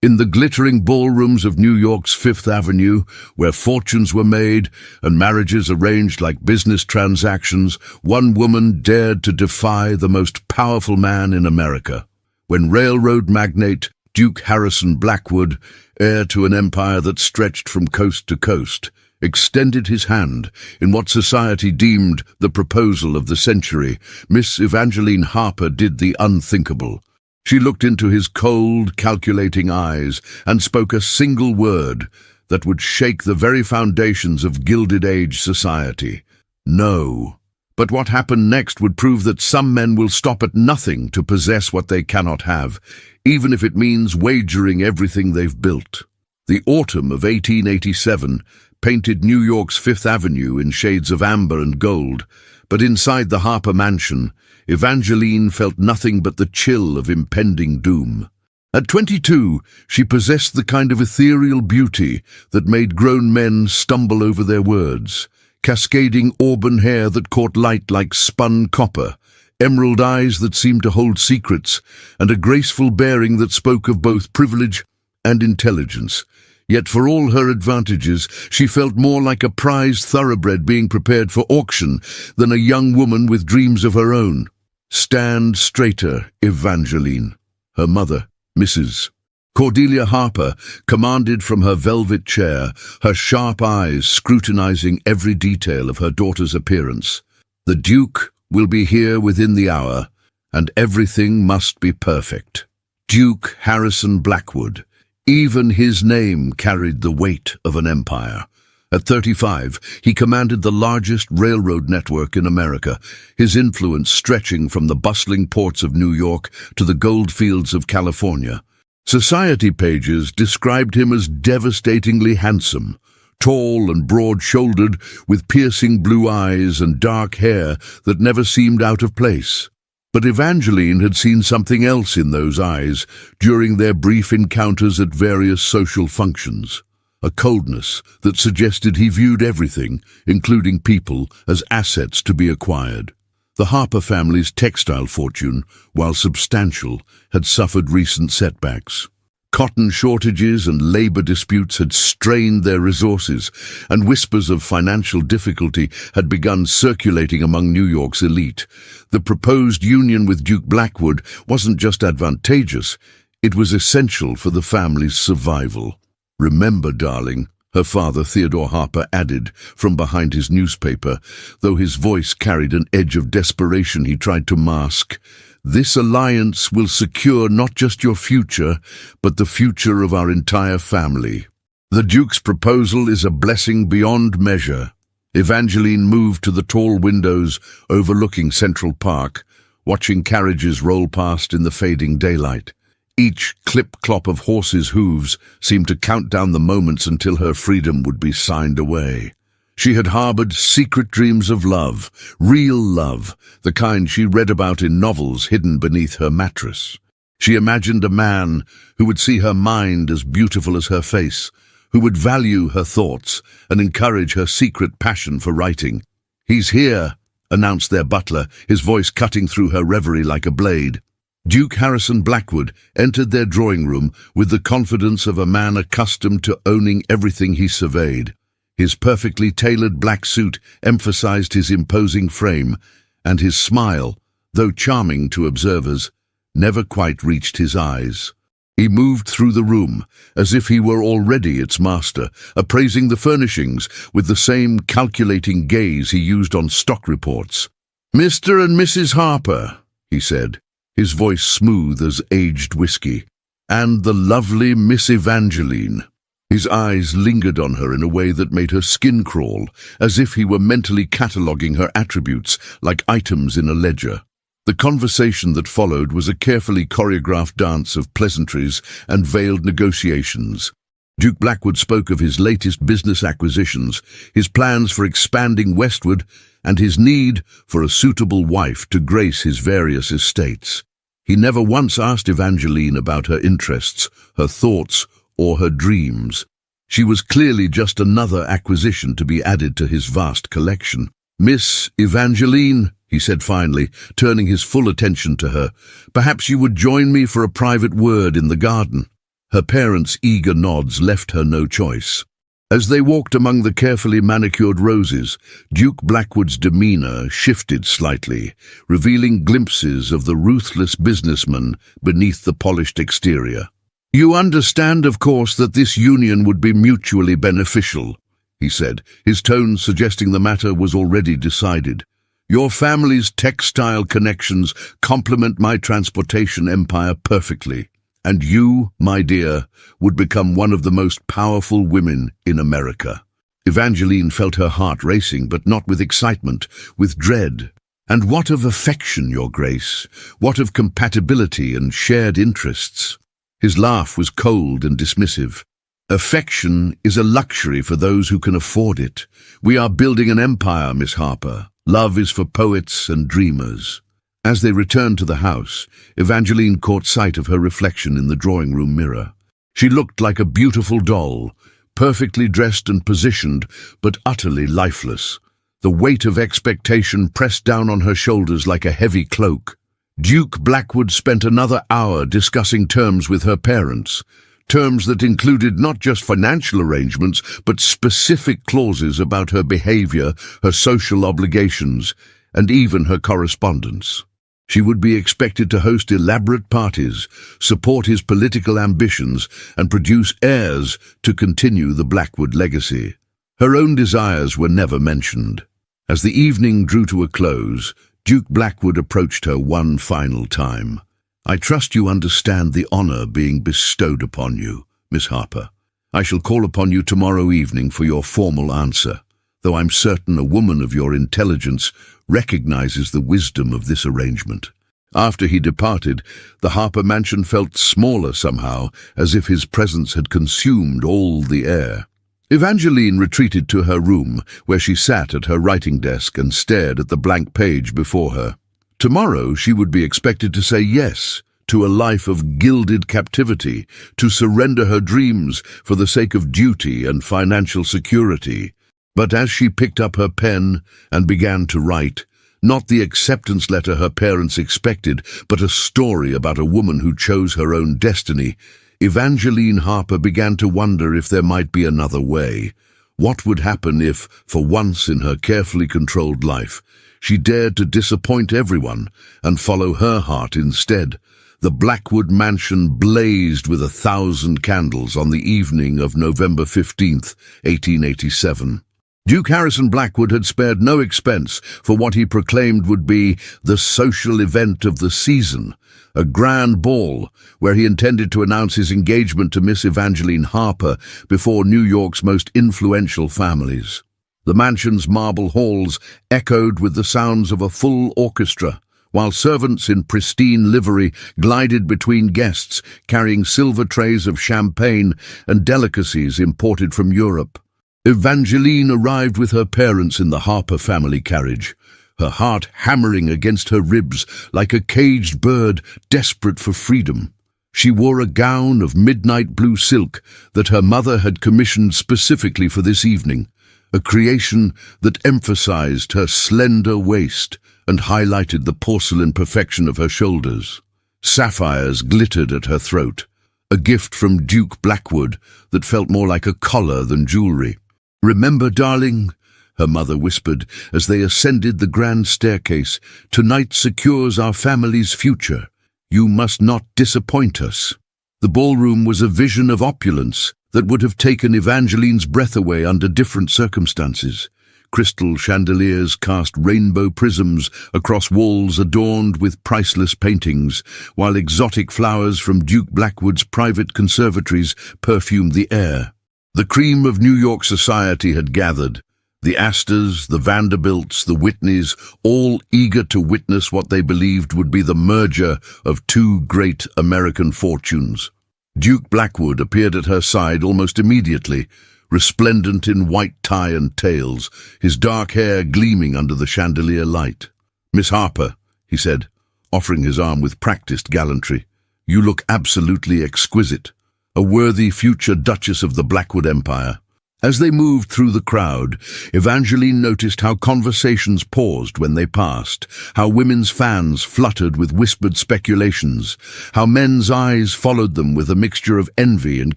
In the glittering ballrooms of New York's Fifth Avenue, where fortunes were made and marriages arranged like business transactions, one woman dared to defy the most powerful man in America. When railroad magnate Duke Harrison Blackwood, heir to an empire that stretched from coast to coast, extended his hand in what society deemed the proposal of the century, Miss Evangeline Harper did the unthinkable. She looked into his cold, calculating eyes and spoke a single word that would shake the very foundations of Gilded Age society. No. But what happened next would prove that some men will stop at nothing to possess what they cannot have, even if it means wagering everything they've built. The autumn of 1887 painted New York's Fifth Avenue in shades of amber and gold, but inside the Harper mansion, Evangeline felt nothing but the chill of impending doom. At 22, she possessed the kind of ethereal beauty that made grown men stumble over their words, cascading auburn hair that caught light like spun copper, emerald eyes that seemed to hold secrets, and a graceful bearing that spoke of both privilege and intelligence. Yet for all her advantages, she felt more like a prized thoroughbred being prepared for auction than a young woman with dreams of her own. Stand straighter, Evangeline. Her mother, Mrs. Cordelia Harper, commanded from her velvet chair, her sharp eyes scrutinizing every detail of her daughter's appearance. The Duke will be here within the hour, and everything must be perfect. Duke Harrison Blackwood. Even his name carried the weight of an empire. At 35, he commanded the largest railroad network in America, his influence stretching from the bustling ports of New York to the gold fields of California. Society pages described him as devastatingly handsome, tall and broad-shouldered, with piercing blue eyes and dark hair that never seemed out of place. But Evangeline had seen something else in those eyes during their brief encounters at various social functions. A coldness that suggested he viewed everything, including people, as assets to be acquired. The Harper family's textile fortune, while substantial, had suffered recent setbacks. Cotton shortages and labor disputes had strained their resources, and whispers of financial difficulty had begun circulating among New York's elite. The proposed union with Duke Blackwood wasn't just advantageous, it was essential for the family's survival. "Remember, darling," her father Theodore Harper added from behind his newspaper, though his voice carried an edge of desperation he tried to mask. "This alliance will secure not just your future, but the future of our entire family." The Duke's proposal is a blessing beyond measure. Evangeline moved to the tall windows overlooking Central Park, watching carriages roll past in the fading daylight. Each clip-clop of horses' hooves seemed to count down the moments until her freedom would be signed away. She had harbored secret dreams of love, real love, the kind she read about in novels hidden beneath her mattress. She imagined a man who would see her mind as beautiful as her face, who would value her thoughts and encourage her secret passion for writing. "He's here," announced their butler, his voice cutting through her reverie like a blade. Duke Harrison Blackwood entered their drawing room with the confidence of a man accustomed to owning everything he surveyed. His perfectly tailored black suit emphasized his imposing frame, and his smile, though charming to observers, never quite reached his eyes. He moved through the room as if he were already its master, appraising the furnishings with the same calculating gaze he used on stock reports. "Mr. and Mrs. Harper," he said, his voice smooth as aged whiskey, "and the lovely Miss Evangeline." His eyes lingered on her in a way that made her skin crawl, as if he were mentally cataloguing her attributes like items in a ledger. The conversation that followed was a carefully choreographed dance of pleasantries and veiled negotiations. Duke Blackwood spoke of his latest business acquisitions, his plans for expanding westward, and his need for a suitable wife to grace his various estates. He never once asked Evangeline about her interests, her thoughts, or her dreams. She was clearly just another acquisition to be added to his vast collection. "Miss Evangeline," he said finally, turning his full attention to her, "perhaps you would join me for a private word in the garden." Her parents' eager nods left her no choice. As they walked among the carefully manicured roses, Duke Blackwood's demeanor shifted slightly, revealing glimpses of the ruthless businessman beneath the polished exterior. "You understand, of course, that this union would be mutually beneficial," he said, his tone suggesting the matter was already decided. "Your family's textile connections complement my transportation empire perfectly. And you, my dear, would become one of the most powerful women in America." Evangeline felt her heart racing, but not with excitement, with dread. "And what of affection, Your Grace? What of compatibility and shared interests?" His laugh was cold and dismissive. "Affection is a luxury for those who can afford it. We are building an empire, Miss Harper. Love is for poets and dreamers." As they returned to the house, Evangeline caught sight of her reflection in the drawing-room mirror. She looked like a beautiful doll, perfectly dressed and positioned, but utterly lifeless. The weight of expectation pressed down on her shoulders like a heavy cloak. Duke Blackwood spent another hour discussing terms with her parents, terms that included not just financial arrangements, but specific clauses about her behavior, her social obligations, and even her correspondence. She would be expected to host elaborate parties, support his political ambitions, and produce heirs to continue the Blackwood legacy. Her own desires were never mentioned. As the evening drew to a close, Duke Blackwood approached her one final time. "I trust you understand the honor being bestowed upon you, Miss Harper. I shall call upon you tomorrow evening for your formal answer, though I'm certain a woman of your intelligence recognizes the wisdom of this arrangement." After he departed, the Harper mansion felt smaller somehow, as if his presence had consumed all the air. Evangeline retreated to her room, where she sat at her writing desk and stared at the blank page before her. Tomorrow she would be expected to say yes to a life of gilded captivity, to surrender her dreams for the sake of duty and financial security. But as she picked up her pen and began to write, not the acceptance letter her parents expected, but a story about a woman who chose her own destiny, Evangeline Harper began to wonder if there might be another way. What would happen if, for once in her carefully controlled life, she dared to disappoint everyone and follow her heart instead? The Blackwood mansion blazed with 1,000 candles on the evening of November 15th, 1887. Duke Harrison Blackwood had spared no expense for what he proclaimed would be the social event of the season, a grand ball where he intended to announce his engagement to Miss Evangeline Harper before New York's most influential families. The mansion's marble halls echoed with the sounds of a full orchestra, while servants in pristine livery glided between guests carrying silver trays of champagne and delicacies imported from Europe. Evangeline arrived with her parents in the Harper family carriage, her heart hammering against her ribs like a caged bird desperate for freedom. She wore a gown of midnight blue silk that her mother had commissioned specifically for this evening, a creation that emphasized her slender waist and highlighted the porcelain perfection of her shoulders. Sapphires glittered at her throat, a gift from Duke Blackwood that felt more like a collar than jewelry. "Remember, darling," her mother whispered as they ascended the grand staircase, "tonight secures our family's future. You must not disappoint us." The ballroom was a vision of opulence that would have taken Evangeline's breath away under different circumstances. Crystal chandeliers cast rainbow prisms across walls adorned with priceless paintings, while exotic flowers from Duke Blackwood's private conservatories perfumed the air. The cream of New York society had gathered, the Astors, the Vanderbilts, the Whitneys, all eager to witness what they believed would be the merger of two great American fortunes. Duke Blackwood appeared at her side almost immediately, resplendent in white tie and tails, his dark hair gleaming under the chandelier light. "Miss Harper," he said, offering his arm with practiced gallantry, "you look absolutely exquisite. A worthy future Duchess of the Blackwood Empire." As they moved through the crowd, Evangeline noticed how conversations paused when they passed, how women's fans fluttered with whispered speculations, how men's eyes followed them with a mixture of envy and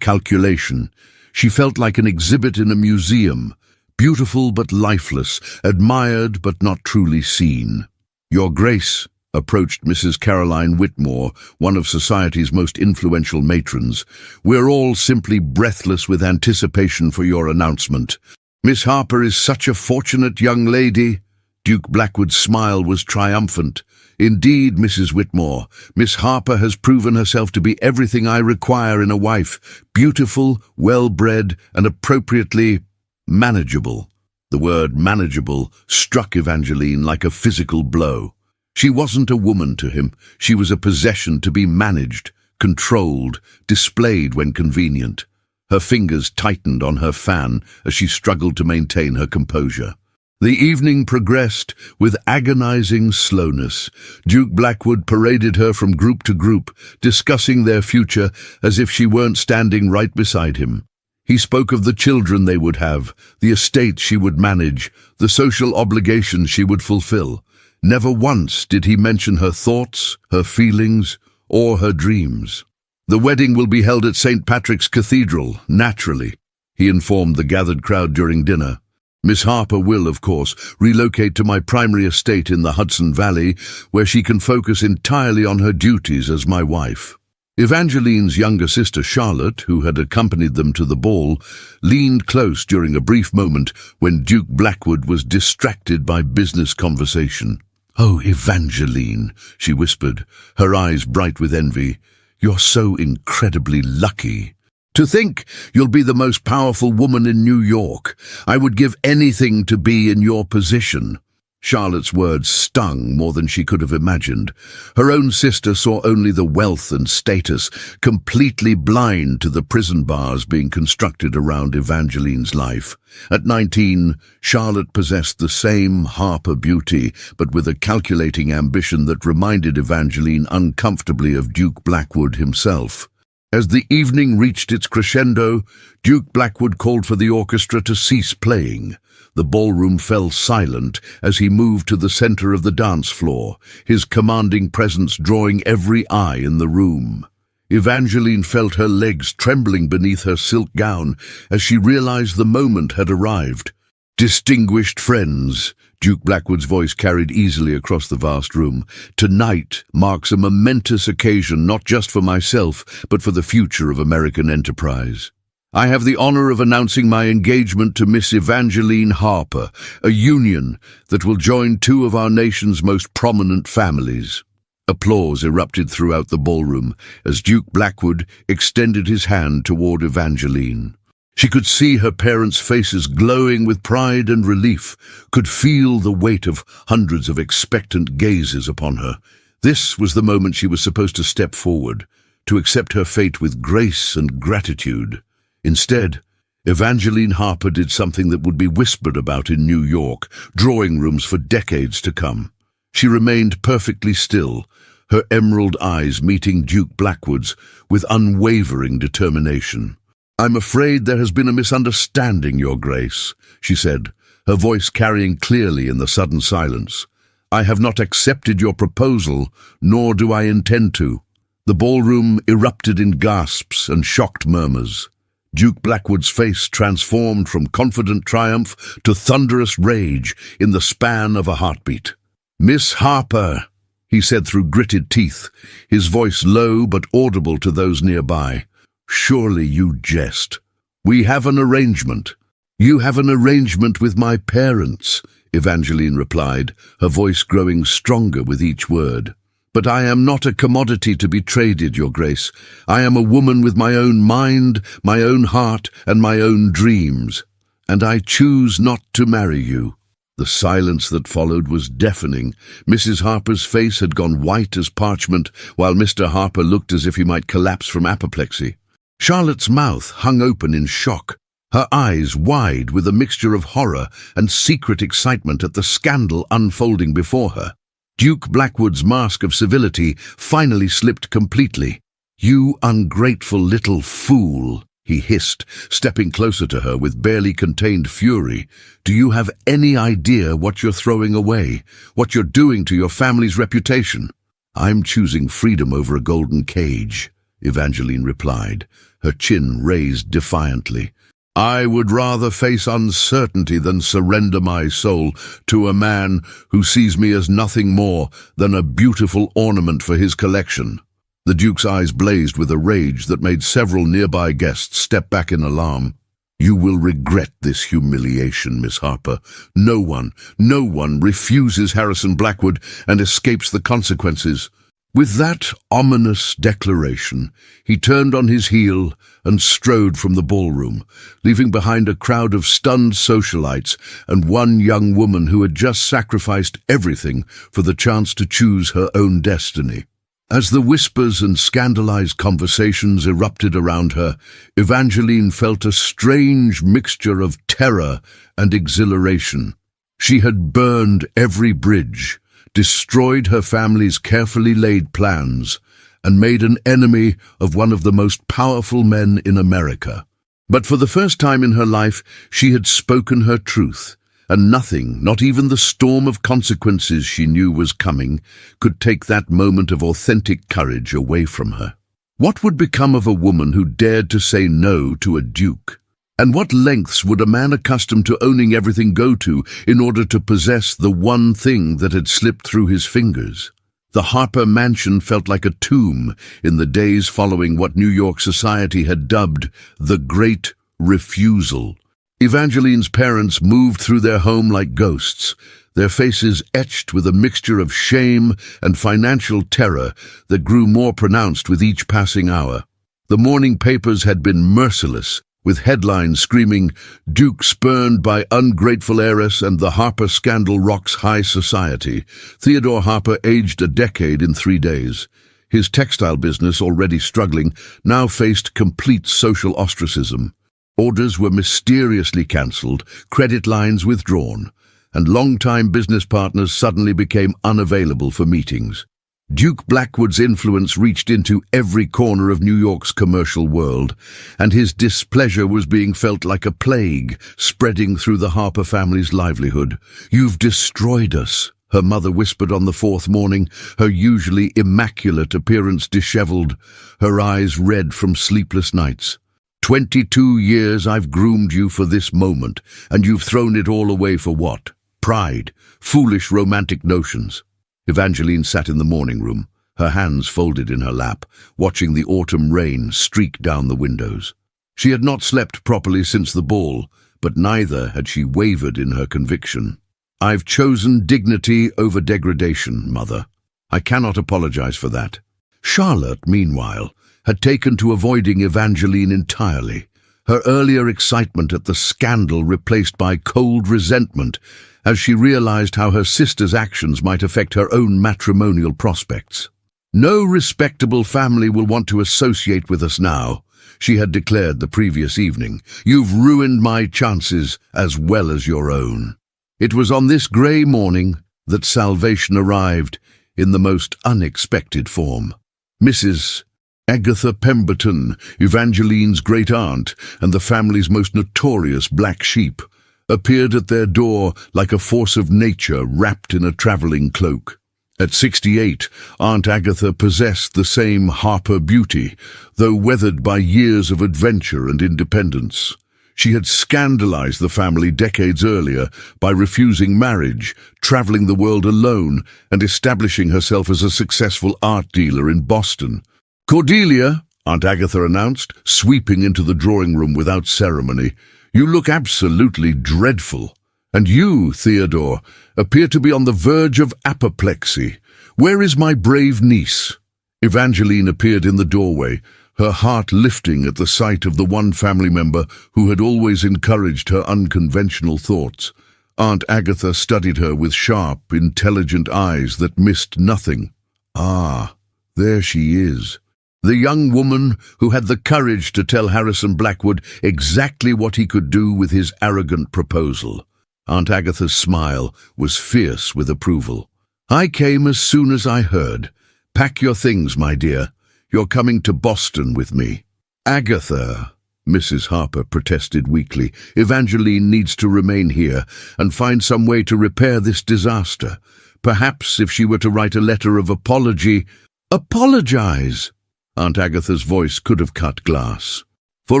calculation. She felt like an exhibit in a museum, beautiful but lifeless, admired but not truly seen. "Your Grace," approached Mrs. Caroline Whitmore, one of society's most influential matrons, "we're all simply breathless with anticipation for your announcement. Miss Harper is such a fortunate young lady." Duke Blackwood's smile was triumphant. "Indeed, Mrs. Whitmore, Miss Harper has proven herself to be everything I require in a wife: beautiful, well-bred, and appropriately manageable." The word manageable struck Evangeline like a physical blow. She wasn't a woman to him. She was a possession to be managed, controlled, displayed when convenient. Her fingers tightened on her fan as she struggled to maintain her composure. The evening progressed with agonizing slowness. Duke Blackwood paraded her from group to group, discussing their future as if she weren't standing right beside him. He spoke of the children they would have, the estate she would manage, the social obligations she would fulfill. Never once did he mention her thoughts, her feelings, or her dreams. "The wedding will be held at St. Patrick's Cathedral, naturally," he informed the gathered crowd during dinner. "Miss Harper will, of course, relocate to my primary estate in the Hudson Valley, where she can focus entirely on her duties as my wife." Evangeline's younger sister Charlotte, who had accompanied them to the ball, leaned close during a brief moment when Duke Blackwood was distracted by business conversation. "Oh, Evangeline," she whispered, her eyes bright with envy, "you're so incredibly lucky. To think you'll be the most powerful woman in New York. I would give anything to be in your position." Charlotte's words stung more than she could have imagined. Her own sister saw only the wealth and status, completely blind to the prison bars being constructed around Evangeline's life. At 19, Charlotte possessed the same Harper beauty, but with a calculating ambition that reminded Evangeline uncomfortably of Duke Blackwood himself. As the evening reached its crescendo, Duke Blackwood called for the orchestra to cease playing. The ballroom fell silent as he moved to the center of the dance floor, his commanding presence drawing every eye in the room. Evangeline felt her legs trembling beneath her silk gown as she realized the moment had arrived. "Distinguished friends," Duke Blackwood's voice carried easily across the vast room, "tonight marks a momentous occasion not just for myself, but for the future of American enterprise. I have the honor of announcing my engagement to Miss Evangeline Harper, a union that will join two of our nation's most prominent families." Applause erupted throughout the ballroom as Duke Blackwood extended his hand toward Evangeline. She could see her parents' faces glowing with pride and relief, could feel the weight of hundreds of expectant gazes upon her. This was the moment she was supposed to step forward, to accept her fate with grace and gratitude. Instead, Evangeline Harper did something that would be whispered about in New York, drawing rooms for decades to come. She remained perfectly still, her emerald eyes meeting Duke Blackwood's with unwavering determination. "I'm afraid there has been a misunderstanding, Your Grace," she said, her voice carrying clearly in the sudden silence. "I have not accepted your proposal, nor do I intend to." The ballroom erupted in gasps and shocked murmurs. Duke Blackwood's face transformed from confident triumph to thunderous rage in the span of a heartbeat. "Miss Harper," he said through gritted teeth, his voice low but audible to those nearby, "surely you jest. We have an arrangement." "You have an arrangement with my parents," Evangeline replied, her voice growing stronger with each word. "But I am not a commodity to be traded, Your Grace. I am a woman with my own mind, my own heart, and my own dreams. And I choose not to marry you." The silence that followed was deafening. Mrs. Harper's face had gone white as parchment, while Mr. Harper looked as if he might collapse from apoplexy. Charlotte's mouth hung open in shock, her eyes wide with a mixture of horror and secret excitement at the scandal unfolding before her. Duke Blackwood's mask of civility finally slipped completely. "You ungrateful little fool," he hissed, stepping closer to her with barely contained fury. "Do you have any idea what you're throwing away, what you're doing to your family's reputation?" "I'm choosing freedom over a golden cage," Evangeline replied, her chin raised defiantly. "I would rather face uncertainty than surrender my soul to a man who sees me as nothing more than a beautiful ornament for his collection." The Duke's eyes blazed with a rage that made several nearby guests step back in alarm. "You will regret this humiliation, Miss Harper. No one refuses Harrison Blackwood and escapes the consequences." With that ominous declaration, he turned on his heel and strode from the ballroom, leaving behind a crowd of stunned socialites and one young woman who had just sacrificed everything for the chance to choose her own destiny. As the whispers and scandalized conversations erupted around her, Evangeline felt a strange mixture of terror and exhilaration. She had burned every bridge, destroyed her family's carefully laid plans, and made an enemy of one of the most powerful men in America. But for the first time in her life, she had spoken her truth, and nothing, not even the storm of consequences she knew was coming, could take that moment of authentic courage away from her. What would become of a woman who dared to say no to a duke? And what lengths would a man accustomed to owning everything go to in order to possess the one thing that had slipped through his fingers? The Harper mansion felt like a tomb in the days following what New York society had dubbed the Great Refusal. Evangeline's parents moved through their home like ghosts, their faces etched with a mixture of shame and financial terror that grew more pronounced with each passing hour. The morning papers had been merciless, with headlines screaming, "Duke spurned by ungrateful heiress and the Harper scandal rocks high society." Theodore Harper aged a decade in 3 days. His textile business, already struggling, now faced complete social ostracism. Orders were mysteriously cancelled, credit lines withdrawn, and longtime business partners suddenly became unavailable for meetings. Duke Blackwood's influence reached into every corner of New York's commercial world, and his displeasure was being felt like a plague, spreading through the Harper family's livelihood. "You've destroyed us," her mother whispered on the 4th morning, her usually immaculate appearance disheveled, her eyes red from sleepless nights. 22 years I've groomed you for this moment, and you've thrown it all away for what? Pride, foolish romantic notions." Evangeline sat in the morning room, her hands folded in her lap, watching the autumn rain streak down the windows. She had not slept properly since the ball, but neither had she wavered in her conviction. "I've chosen dignity over degradation, Mother. I cannot apologize for that." Charlotte, meanwhile, had taken to avoiding Evangeline entirely, her earlier excitement at the scandal replaced by cold resentment, as she realized how her sister's actions might affect her own matrimonial prospects. "No respectable family will want to associate with us now," she had declared the previous evening. "You've ruined my chances as well as your own." It was on this grey morning that salvation arrived in the most unexpected form. Mrs. Agatha Pemberton, Evangeline's great-aunt and the family's most notorious black sheep, appeared at their door like a force of nature wrapped in a travelling cloak. At 68, Aunt Agatha possessed the same Harper beauty, though weathered by years of adventure and independence. She had scandalized the family decades earlier by refusing marriage, traveling the world alone, and establishing herself as a successful art dealer in Boston. "Cordelia," Aunt Agatha announced, sweeping into the drawing room without ceremony, "you look absolutely dreadful. And you, Theodore, appear to be on the verge of apoplexy. Where is my brave niece?" Evangeline appeared in the doorway, her heart lifting at the sight of the one family member who had always encouraged her unconventional thoughts. Aunt Agatha studied her with sharp, intelligent eyes that missed nothing. "Ah, there she is. The young woman who had the courage to tell Harrison Blackwood exactly what he could do with his arrogant proposal." Aunt Agatha's smile was fierce with approval. "I came as soon as I heard. Pack your things, my dear. You're coming to Boston with me." "Agatha," Mrs. Harper protested weakly. Evangeline needs to remain here and find some way to repair this disaster. Perhaps if she were to write a letter of apology— Apologize! Aunt Agatha's voice could have cut glass. For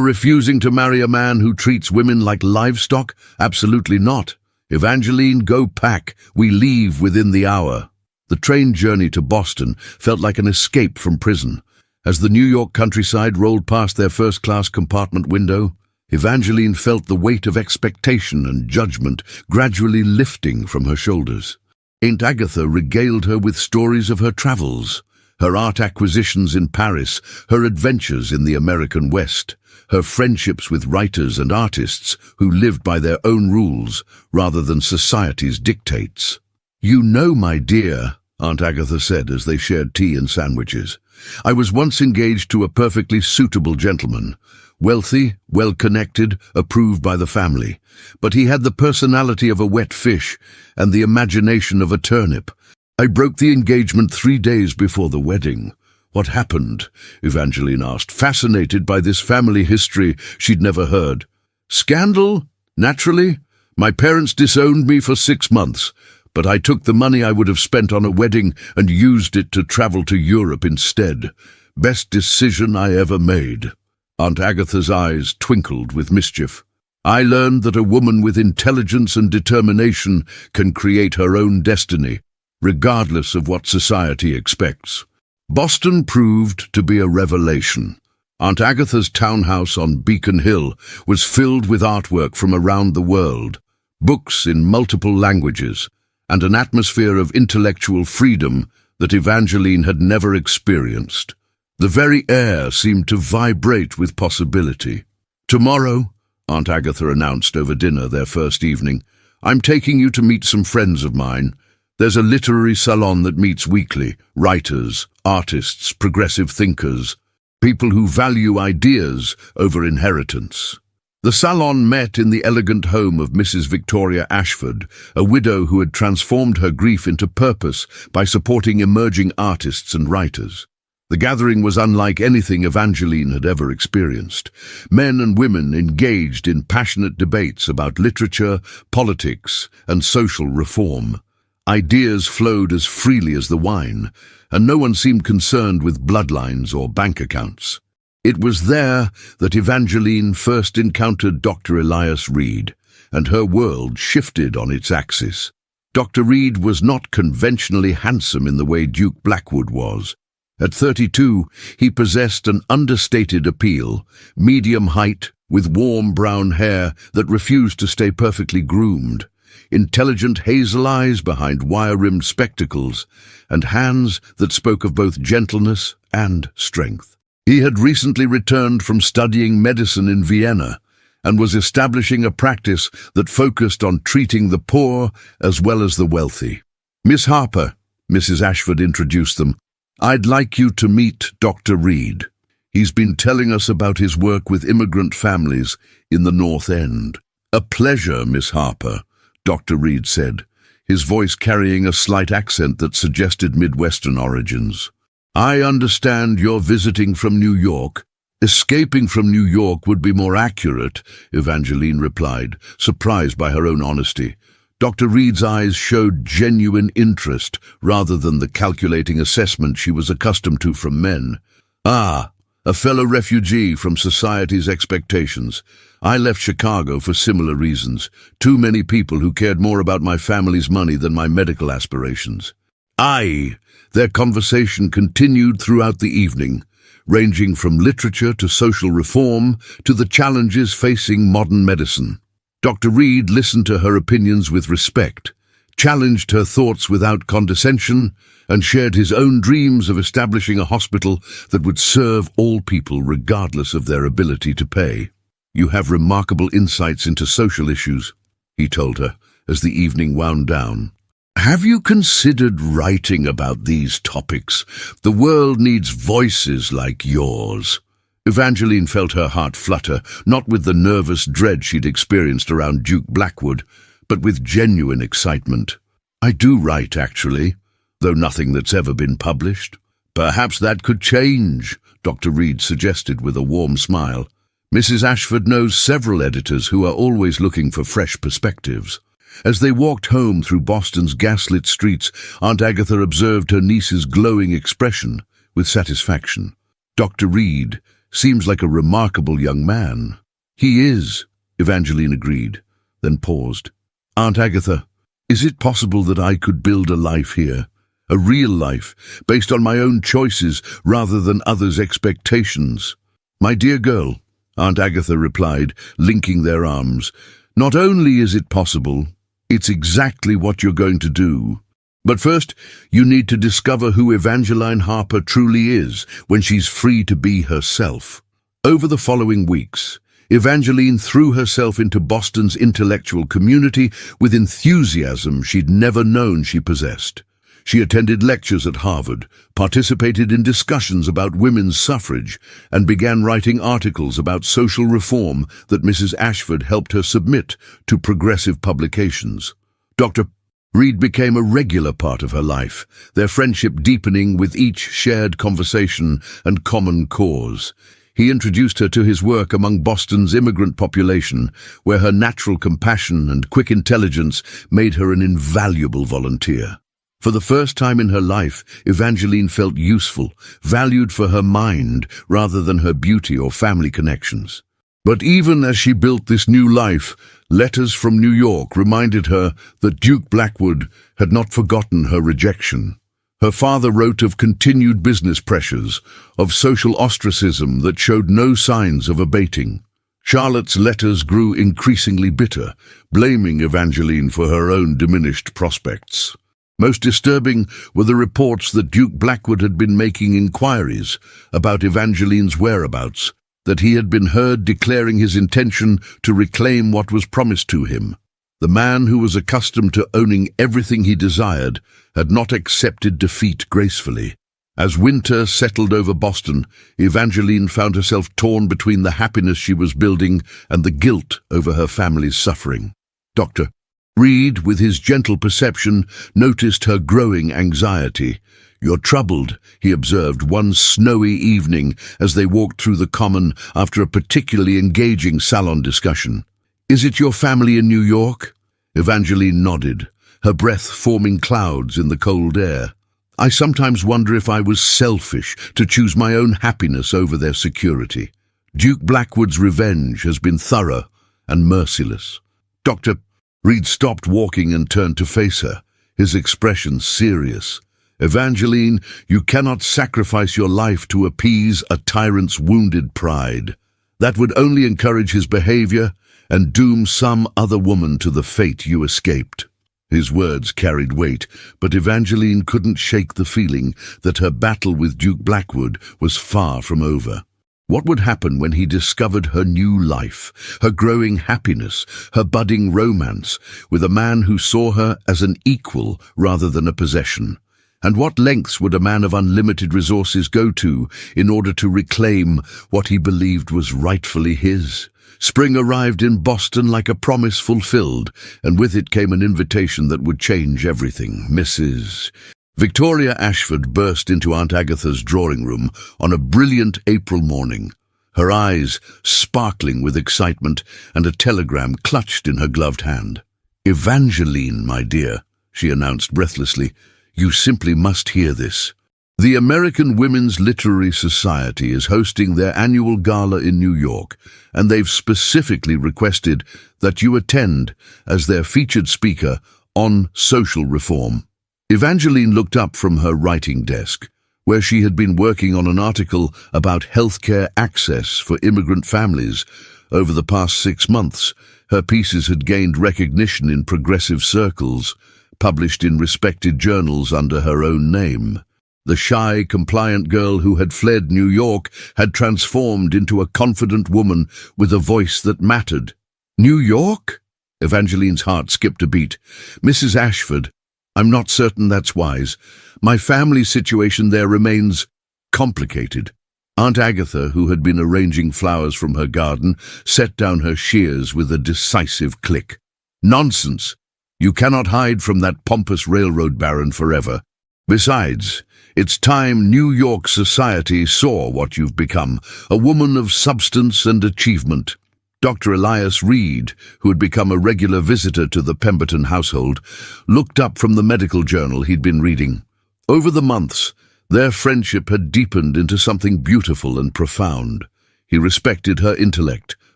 refusing to marry a man who treats women like livestock? Absolutely not. Evangeline, go pack. We leave within the hour. The train journey to Boston felt like an escape from prison. As the New York countryside rolled past their first-class compartment window, Evangeline felt the weight of expectation and judgment gradually lifting from her shoulders. Aunt Agatha regaled her with stories of her travels, her art acquisitions in Paris, her adventures in the American West, her friendships with writers and artists who lived by their own rules rather than society's dictates. "You know, my dear," Aunt Agatha said as they shared tea and sandwiches, "I was once engaged to a perfectly suitable gentleman, wealthy, well-connected, approved by the family. But he had the personality of a wet fish and the imagination of a turnip. I broke the engagement 3 days before the wedding." "What happened?" Evangeline asked, fascinated by this family history she'd never heard. "Scandal? Naturally. My parents disowned me for 6 months. But I took the money I would have spent on a wedding and used it to travel to Europe instead. Best decision I ever made." Aunt Agatha's eyes twinkled with mischief. "I learned that a woman with intelligence and determination can create her own destiny, regardless of what society expects." Boston proved to be a revelation. Aunt Agatha's townhouse on Beacon Hill was filled with artwork from around the world, books in multiple languages, and an atmosphere of intellectual freedom that Evangeline had never experienced. The very air seemed to vibrate with possibility. "Tomorrow," Aunt Agatha announced over dinner their first evening, "I'm taking you to meet some friends of mine. There's a literary salon that meets weekly, writers, artists, progressive thinkers, people who value ideas over inheritance." The salon met in the elegant home of Mrs. Victoria Ashford, a widow who had transformed her grief into purpose by supporting emerging artists and writers. The gathering was unlike anything Evangeline had ever experienced. Men and women engaged in passionate debates about literature, politics, and social reform. Ideas flowed as freely as the wine, and no one seemed concerned with bloodlines or bank accounts. It was there that Evangeline first encountered Dr. Elias Reed, and her world shifted on its axis. Dr. Reed was not conventionally handsome in the way Duke Blackwood was. At 32, he possessed an understated appeal, medium height, with warm brown hair that refused to stay perfectly groomed, intelligent hazel eyes behind wire-rimmed spectacles, and hands that spoke of both gentleness and strength. He had recently returned from studying medicine in Vienna and was establishing a practice that focused on treating the poor as well as the wealthy. "Miss Harper," Mrs. Ashford introduced them, "I'd like you to meet Dr. Reed. He's been telling us about his work with immigrant families in the North End." "A pleasure, Miss Harper," Dr. Reed said, his voice carrying a slight accent that suggested Midwestern origins. "I understand you're visiting from New York." "Escaping from New York would be more accurate," Evangeline replied, surprised by her own honesty. Dr. Reed's eyes showed genuine interest rather than the calculating assessment she was accustomed to from men. "Ah, a fellow refugee from society's expectations. I left Chicago for similar reasons. Too many people who cared more about my family's money than my medical aspirations." "Aye." Their conversation continued throughout the evening, ranging from literature to social reform to the challenges facing modern medicine. Dr. Reed listened to her opinions with respect, challenged her thoughts without condescension, and shared his own dreams of establishing a hospital that would serve all people regardless of their ability to pay. "You have remarkable insights into social issues," he told her as the evening wound down. "Have you considered writing about these topics? The world needs voices like yours." Evangeline felt her heart flutter, not with the nervous dread she'd experienced around Duke Blackwood, but with genuine excitement. "I do write, actually, though nothing that's ever been published." "Perhaps that could change," Dr. Reed suggested with a warm smile. Mrs. Ashford knows several editors who are always looking for fresh perspectives. As they walked home through Boston's gaslit streets, Aunt Agatha observed her niece's glowing expression with satisfaction. "Dr. Reed seems like a remarkable young man." "He is," Evangeline agreed, then paused. "Aunt Agatha, is it possible that I could build a life here? A real life, based on my own choices rather than others' expectations?" "My dear girl," Aunt Agatha replied, linking their arms, "not only is it possible, it's exactly what you're going to do. But first, you need to discover who Evangeline Harper truly is when she's free to be herself." Over the following weeks, Evangeline threw herself into Boston's intellectual community with enthusiasm she'd never known she possessed. She attended lectures at Harvard, participated in discussions about women's suffrage, and began writing articles about social reform that Mrs. Ashford helped her submit to progressive publications. Dr. Reed became a regular part of her life, their friendship deepening with each shared conversation and common cause. He introduced her to his work among Boston's immigrant population, where her natural compassion and quick intelligence made her an invaluable volunteer. For the first time in her life, Evangeline felt useful, valued for her mind rather than her beauty or family connections. But even as she built this new life, letters from New York reminded her that Duke Blackwood had not forgotten her rejection. Her father wrote of continued business pressures, of social ostracism that showed no signs of abating. Charlotte's letters grew increasingly bitter, blaming Evangeline for her own diminished prospects. Most disturbing were the reports that Duke Blackwood had been making inquiries about Evangeline's whereabouts, that he had been heard declaring his intention to reclaim what was promised to him. The man who was accustomed to owning everything he desired had not accepted defeat gracefully. As winter settled over Boston, Evangeline found herself torn between the happiness she was building and the guilt over her family's suffering. Dr. Reed, with his gentle perception, noticed her growing anxiety. "You're troubled," he observed one snowy evening as they walked through the Common after a particularly engaging salon discussion. "Is it your family in New York?" Evangeline nodded, her breath forming clouds in the cold air. "I sometimes wonder if I was selfish to choose my own happiness over their security. Duke Blackwood's revenge has been thorough and merciless." Dr. Reed stopped walking and turned to face her, his expression serious. "Evangeline, you cannot sacrifice your life to appease a tyrant's wounded pride. That would only encourage his behavior and doom some other woman to the fate you escaped." His words carried weight, but Evangeline couldn't shake the feeling that her battle with Duke Blackwood was far from over. What would happen when he discovered her new life, her growing happiness, her budding romance, with a man who saw her as an equal rather than a possession? And what lengths would a man of unlimited resources go to in order to reclaim what he believed was rightfully his? Spring arrived in Boston like a promise fulfilled, and with it came an invitation that would change everything. Mrs. Victoria Ashford burst into Aunt Agatha's drawing room on a brilliant April morning, her eyes sparkling with excitement and a telegram clutched in her gloved hand. "Evangeline, my dear," she announced breathlessly, "you simply must hear this. The American Women's Literary Society is hosting their annual gala in New York, and they've specifically requested that you attend as their featured speaker on social reform." Evangeline looked up from her writing desk, where she had been working on an article about healthcare access for immigrant families. Over the past 6 months, her pieces had gained recognition in progressive circles, published in respected journals under her own name. The shy, compliant girl who had fled New York had transformed into a confident woman with a voice that mattered. "New York?" Evangeline's heart skipped a beat. "Mrs. Ashford, I'm not certain that's wise. My family situation there remains complicated." Aunt Agatha, who had been arranging flowers from her garden, set down her shears with a decisive click. "Nonsense! You cannot hide from that pompous railroad baron forever. Besides, It's time New York society saw what you've become, a woman of substance and achievement. Dr. Elias Reed, who had become a regular visitor to the Pemberton household, looked up from the medical journal he'd been reading. Over the months, their friendship had deepened into something beautiful and profound. He respected her intellect,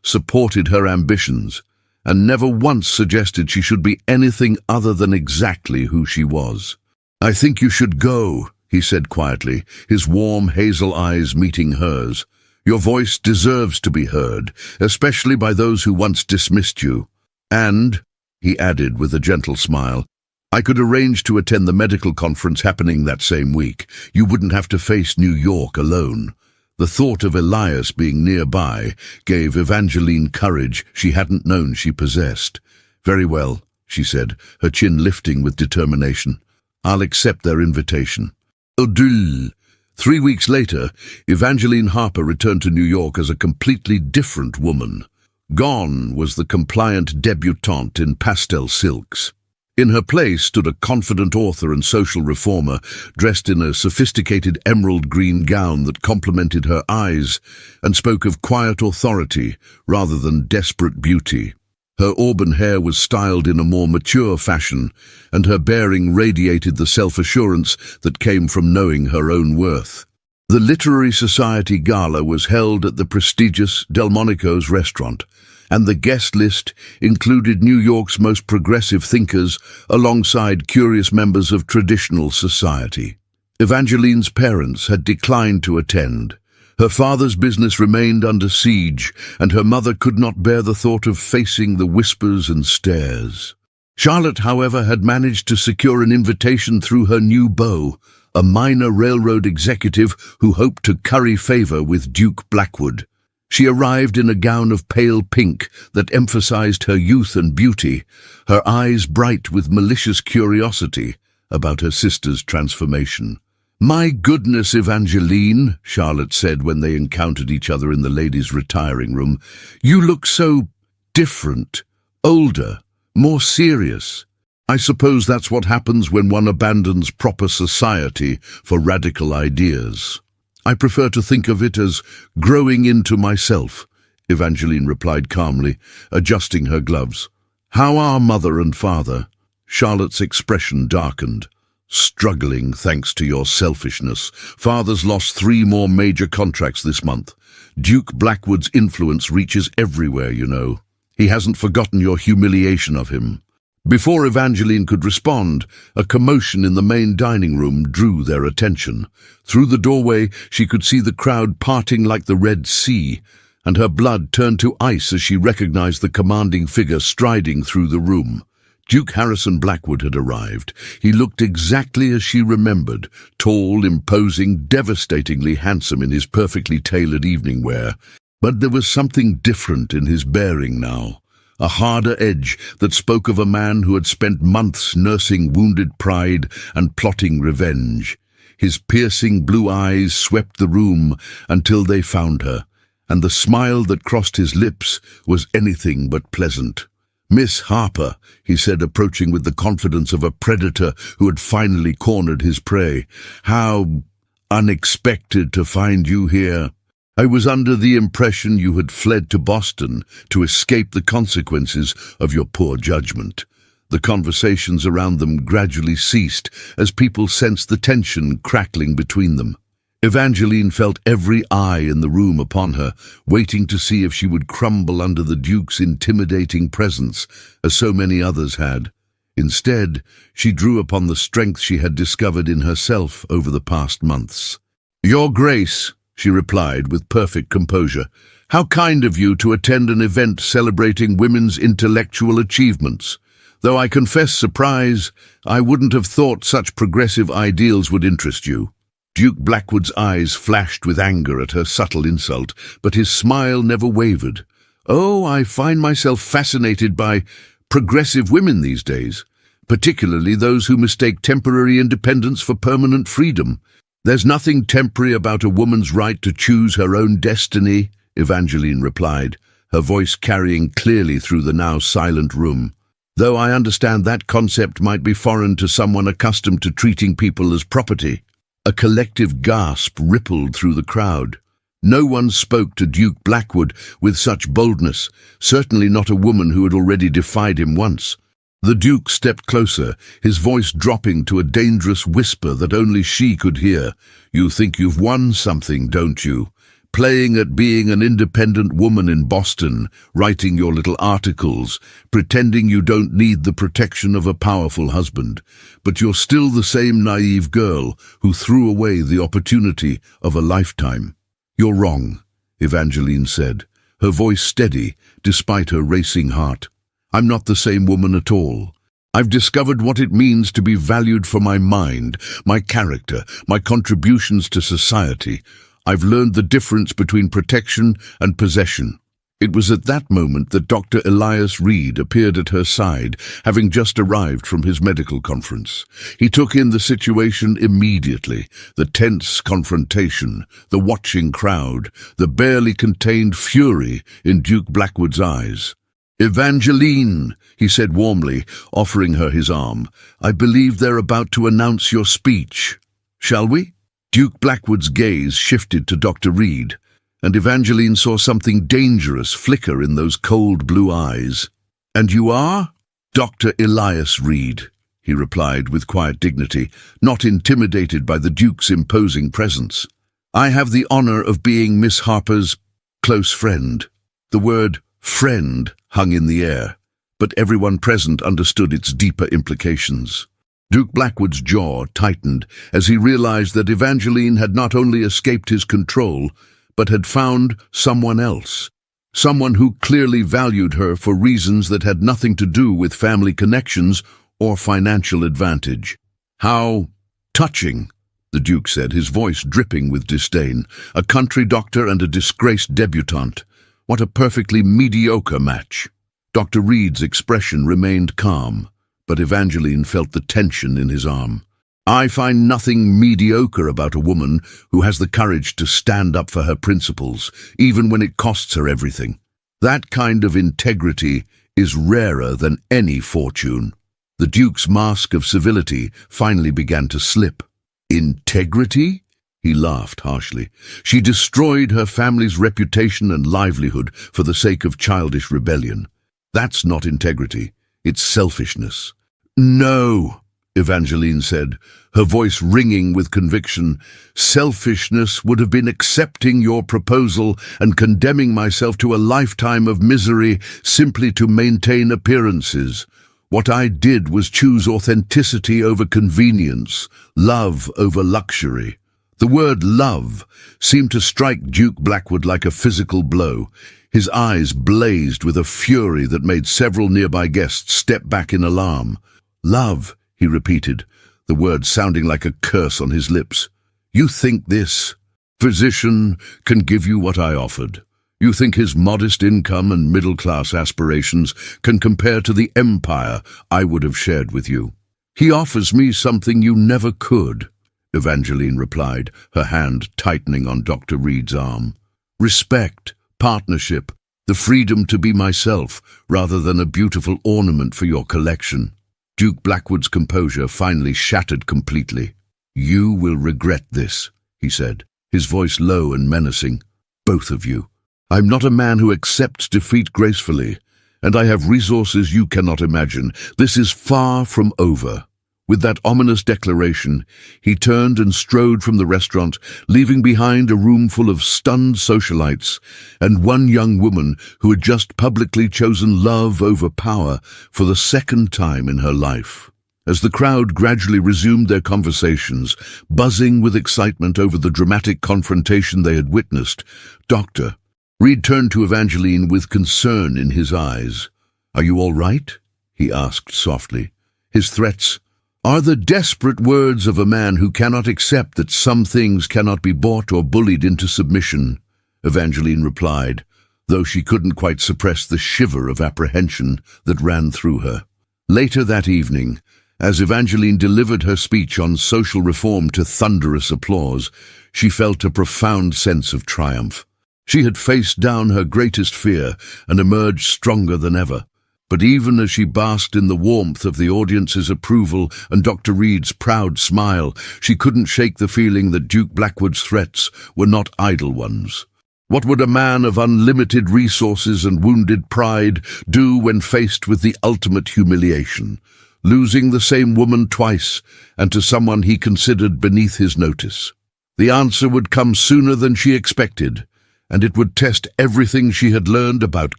supported her ambitions, and never once suggested she should be anything other than exactly who she was. "I think you should go," he said quietly, his warm hazel eyes meeting hers. "Your voice deserves to be heard, especially by those who once dismissed you. And," he added with a gentle smile, "I could arrange to attend the medical conference happening that same week. You wouldn't have to face New York alone." The thought of Elias being nearby gave Evangeline courage she hadn't known she possessed. "Very well," she said, her chin lifting with determination. "I'll accept their invitation." Odile. 3 weeks later, Evangeline Harper returned to New York as a completely different woman. Gone was the compliant debutante in pastel silks. In her place stood a confident author and social reformer, dressed in a sophisticated emerald green gown that complemented her eyes and spoke of quiet authority rather than desperate beauty. Her auburn hair was styled in a more mature fashion, and her bearing radiated the self-assurance that came from knowing her own worth. The Literary Society Gala was held at the prestigious Delmonico's restaurant, and the guest list included New York's most progressive thinkers alongside curious members of traditional society. Evangeline's parents had declined to attend. Her father's business remained under siege, and her mother could not bear the thought of facing the whispers and stares. Charlotte, however, had managed to secure an invitation through her new beau, a minor railroad executive who hoped to curry favor with Duke Blackwood. She arrived in a gown of pale pink that emphasized her youth and beauty, her eyes bright with malicious curiosity about her sister's transformation. "My goodness, Evangeline," Charlotte said when they encountered each other in the ladies' retiring room, "you look so different, older, more serious. I suppose that's what happens when one abandons proper society for radical ideas." "I prefer to think of it as growing into myself," Evangeline replied calmly, adjusting her gloves. "How are mother and father?" Charlotte's expression darkened. "Struggling thanks to your selfishness. Father's lost 3 more major contracts this month. Duke Blackwood's influence reaches everywhere, you know. He hasn't forgotten your humiliation of him." Before Evangeline could respond, a commotion in the main dining room drew their attention. Through the doorway, she could see the crowd parting like the Red Sea, and her blood turned to ice as she recognized the commanding figure striding through the room. Duke Harrison Blackwood had arrived. He looked exactly as she remembered, tall, imposing, devastatingly handsome in his perfectly tailored evening wear. But there was something different in his bearing now, a harder edge that spoke of a man who had spent months nursing wounded pride and plotting revenge. His piercing blue eyes swept the room until they found her, and the smile that crossed his lips was anything but pleasant. "Miss Harper," he said, approaching with the confidence of a predator who had finally cornered his prey. "How unexpected to find you here. I was under the impression you had fled to Boston to escape the consequences of your poor judgment." The conversations around them gradually ceased as people sensed the tension crackling between them. Evangeline felt every eye in the room upon her, waiting to see if she would crumble under the Duke's intimidating presence, as so many others had. Instead, she drew upon the strength she had discovered in herself over the past months. "Your Grace," she replied with perfect composure, "how kind of you to attend an event celebrating women's intellectual achievements. Though I confess surprise, I wouldn't have thought such progressive ideals would interest you." Duke Blackwood's eyes flashed with anger at her subtle insult, but his smile never wavered. "Oh, I find myself fascinated by progressive women these days, particularly those who mistake temporary independence for permanent freedom. There's nothing temporary about a woman's right to choose her own destiny," Evangeline replied, her voice carrying clearly through the now silent room. "Though I understand that concept might be foreign to someone accustomed to treating people as property." A collective gasp rippled through the crowd. No one spoke to Duke Blackwood with such boldness, certainly not a woman who had already defied him once. The Duke stepped closer, his voice dropping to a dangerous whisper that only she could hear. "You think you've won something, don't you? Playing at being an independent woman in Boston, writing your little articles, pretending you don't need the protection of a powerful husband. But you're still the same naive girl who threw away the opportunity of a lifetime." "You're wrong," Evangeline said, her voice steady despite her racing heart. "I'm not the same woman at all. I've discovered what it means to be valued for my mind, my character, my contributions to society. I've learned the difference between protection and possession." It was at that moment that Dr. Elias Reed appeared at her side, having just arrived from his medical conference. He took in the situation immediately, the tense confrontation, the watching crowd, the barely contained fury in Duke Blackwood's eyes. "Evangeline," he said warmly, offering her his arm, "I believe they're about to announce your speech. Shall we?" Duke Blackwood's gaze shifted to Dr. Reed, and Evangeline saw something dangerous flicker in those cold blue eyes. "And you are?" "Dr. Elias Reed," he replied with quiet dignity, not intimidated by the Duke's imposing presence. "I have the honor of being Miss Harper's close friend." The word friend hung in the air, but everyone present understood its deeper implications. Duke Blackwood's jaw tightened as he realized that Evangeline had not only escaped his control, but had found someone else. Someone who clearly valued her for reasons that had nothing to do with family connections or financial advantage. "How touching," the Duke said, his voice dripping with disdain. "A country doctor and a disgraced debutante. What a perfectly mediocre match." Dr. Reed's expression remained calm, but Evangeline felt the tension in his arm. "I find nothing mediocre about a woman who has the courage to stand up for her principles, even when it costs her everything. That kind of integrity is rarer than any fortune." The Duke's mask of civility finally began to slip. "Integrity?" He laughed harshly. "She destroyed her family's reputation and livelihood for the sake of childish rebellion. That's not integrity. It's selfishness." "No," Evangeline said, her voice ringing with conviction. "Selfishness would have been accepting your proposal and condemning myself to a lifetime of misery simply to maintain appearances. What I did was choose authenticity over convenience, love over luxury." The word love seemed to strike Duke Blackwood like a physical blow. His eyes blazed with a fury that made several nearby guests step back in alarm. "Love," he repeated, the word sounding like a curse on his lips. "You think this physician can give you what I offered? You think his modest income and middle-class aspirations can compare to the empire I would have shared with you? He offers me something you never could," Evangeline replied, her hand tightening on Dr. Reed's arm. "Respect, partnership, the freedom to be myself rather than a beautiful ornament for your collection." Duke Blackwood's composure finally shattered completely. "You will regret this," he said, his voice low and menacing. "Both of you. I'm not a man who accepts defeat gracefully, and I have resources you cannot imagine. This is far from over." With that ominous declaration, he turned and strode from the restaurant, leaving behind a room full of stunned socialites and one young woman who had just publicly chosen love over power for the second time in her life. As the crowd gradually resumed their conversations, buzzing with excitement over the dramatic confrontation they had witnessed, Dr. Reed turned to Evangeline with concern in his eyes. "Are you all right?" he asked softly. His threats are the desperate words of a man who cannot accept that some things cannot be bought or bullied into submission, Evangeline replied, though she couldn't quite suppress the shiver of apprehension that ran through her. Later that evening, as Evangeline delivered her speech on social reform to thunderous applause, she felt a profound sense of triumph. She had faced down her greatest fear and emerged stronger than ever. But even as she basked in the warmth of the audience's approval and Dr. Reed's proud smile, she couldn't shake the feeling that Duke Blackwood's threats were not idle ones. What would a man of unlimited resources and wounded pride do when faced with the ultimate humiliation, losing the same woman twice and to someone he considered beneath his notice? The answer would come sooner than she expected, and it would test everything she had learned about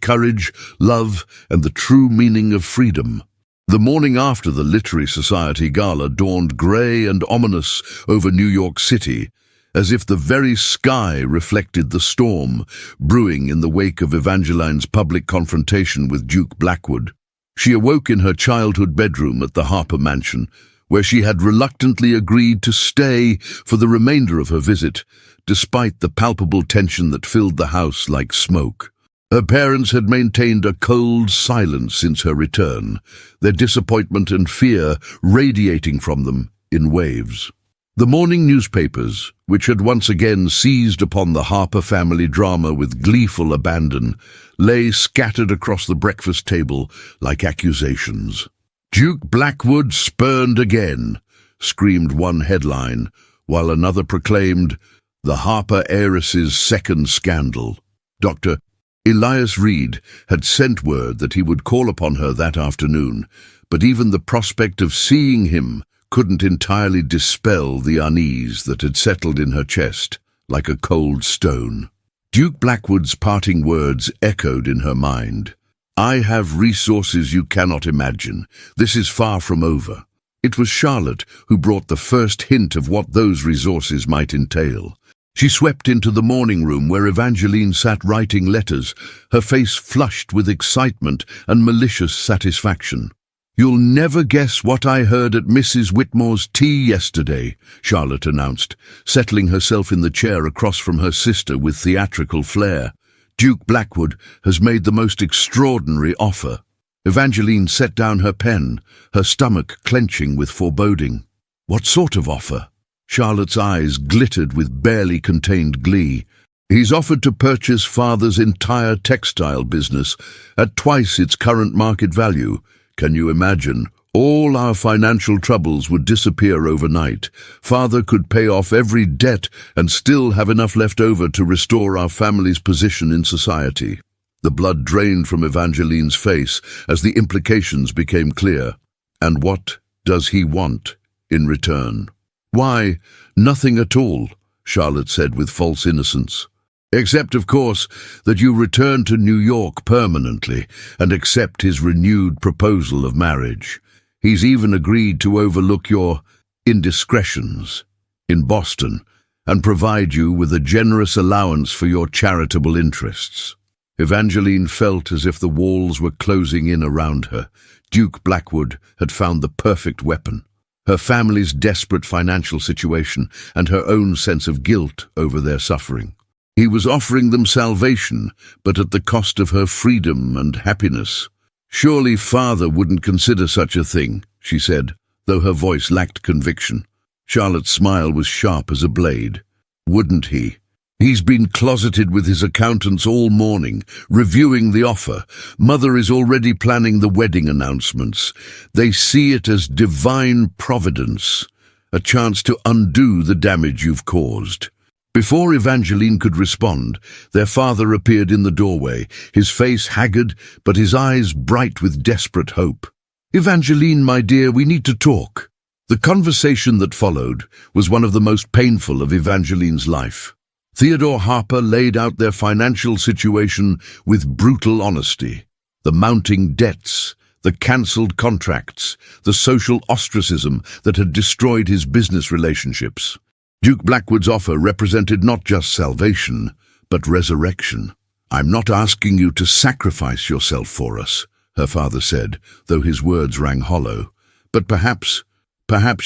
courage, love, and the true meaning of freedom. The morning after the Literary Society Gala dawned grey and ominous over New York City, as if the very sky reflected the storm brewing in the wake of Evangeline's public confrontation with Duke Blackwood. She awoke in her childhood bedroom at the Harper Mansion, where she had reluctantly agreed to stay for the remainder of her visit, despite the palpable tension that filled the house like smoke. Her parents had maintained a cold silence since her return, their disappointment and fear radiating from them in waves. The morning newspapers, which had once again seized upon the Harper family drama with gleeful abandon, lay scattered across the breakfast table like accusations. "Duke Blackwood spurned again," screamed one headline, while another proclaimed, "The Harper heiress's second scandal." Dr. Elias Reed had sent word that he would call upon her that afternoon, but even the prospect of seeing him couldn't entirely dispel the unease that had settled in her chest like a cold stone. Duke Blackwood's parting words echoed in her mind. "I have resources you cannot imagine. This is far from over." It was Charlotte who brought the first hint of what those resources might entail. She swept into the morning room where Evangeline sat writing letters, her face flushed with excitement and malicious satisfaction. "You'll never guess what I heard at Mrs. Whitmore's tea yesterday," Charlotte announced, settling herself in the chair across from her sister with theatrical flair. "Duke Blackwood has made the most extraordinary offer." Evangeline set down her pen, her stomach clenching with foreboding. "What sort of offer?" Charlotte's eyes glittered with barely contained glee. "He's offered to purchase Father's entire textile business at twice its current market value. Can you imagine? All our financial troubles would disappear overnight. Father could pay off every debt and still have enough left over to restore our family's position in society." The blood drained from Evangeline's face as the implications became clear. "And what does he want in return?" "Why, nothing at all," Charlotte said with false innocence. "Except, of course, that you return to New York permanently and accept his renewed proposal of marriage. He's even agreed to overlook your indiscretions in Boston and provide you with a generous allowance for your charitable interests." Evangeline felt as if the walls were closing in around her. Duke Blackwood had found the perfect weapon. Her family's desperate financial situation and her own sense of guilt over their suffering. He was offering them salvation, but at the cost of her freedom and happiness. "Surely Father wouldn't consider such a thing," she said, though her voice lacked conviction. Charlotte's smile was sharp as a blade. "Wouldn't he? He's been closeted with his accountants all morning, reviewing the offer. Mother is already planning the wedding announcements. They see it as divine providence, a chance to undo the damage you've caused." Before Evangeline could respond, their father appeared in the doorway, his face haggard, but his eyes bright with desperate hope. "Evangeline, my dear, we need to talk." The conversation that followed was one of the most painful of Evangeline's life. Theodore Harper laid out their financial situation with brutal honesty. The mounting debts, the cancelled contracts, the social ostracism that had destroyed his business relationships. Duke Blackwood's offer represented not just salvation, but resurrection. "I'm not asking you to sacrifice yourself for us," her father said, though his words rang hollow. "But perhaps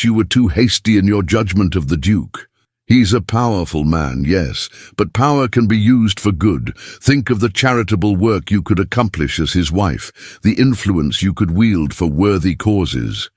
you were too hasty in your judgment of the Duke. He's a powerful man, yes, but power can be used for good. Think of the charitable work you could accomplish as his wife, the influence you could wield for worthy causes."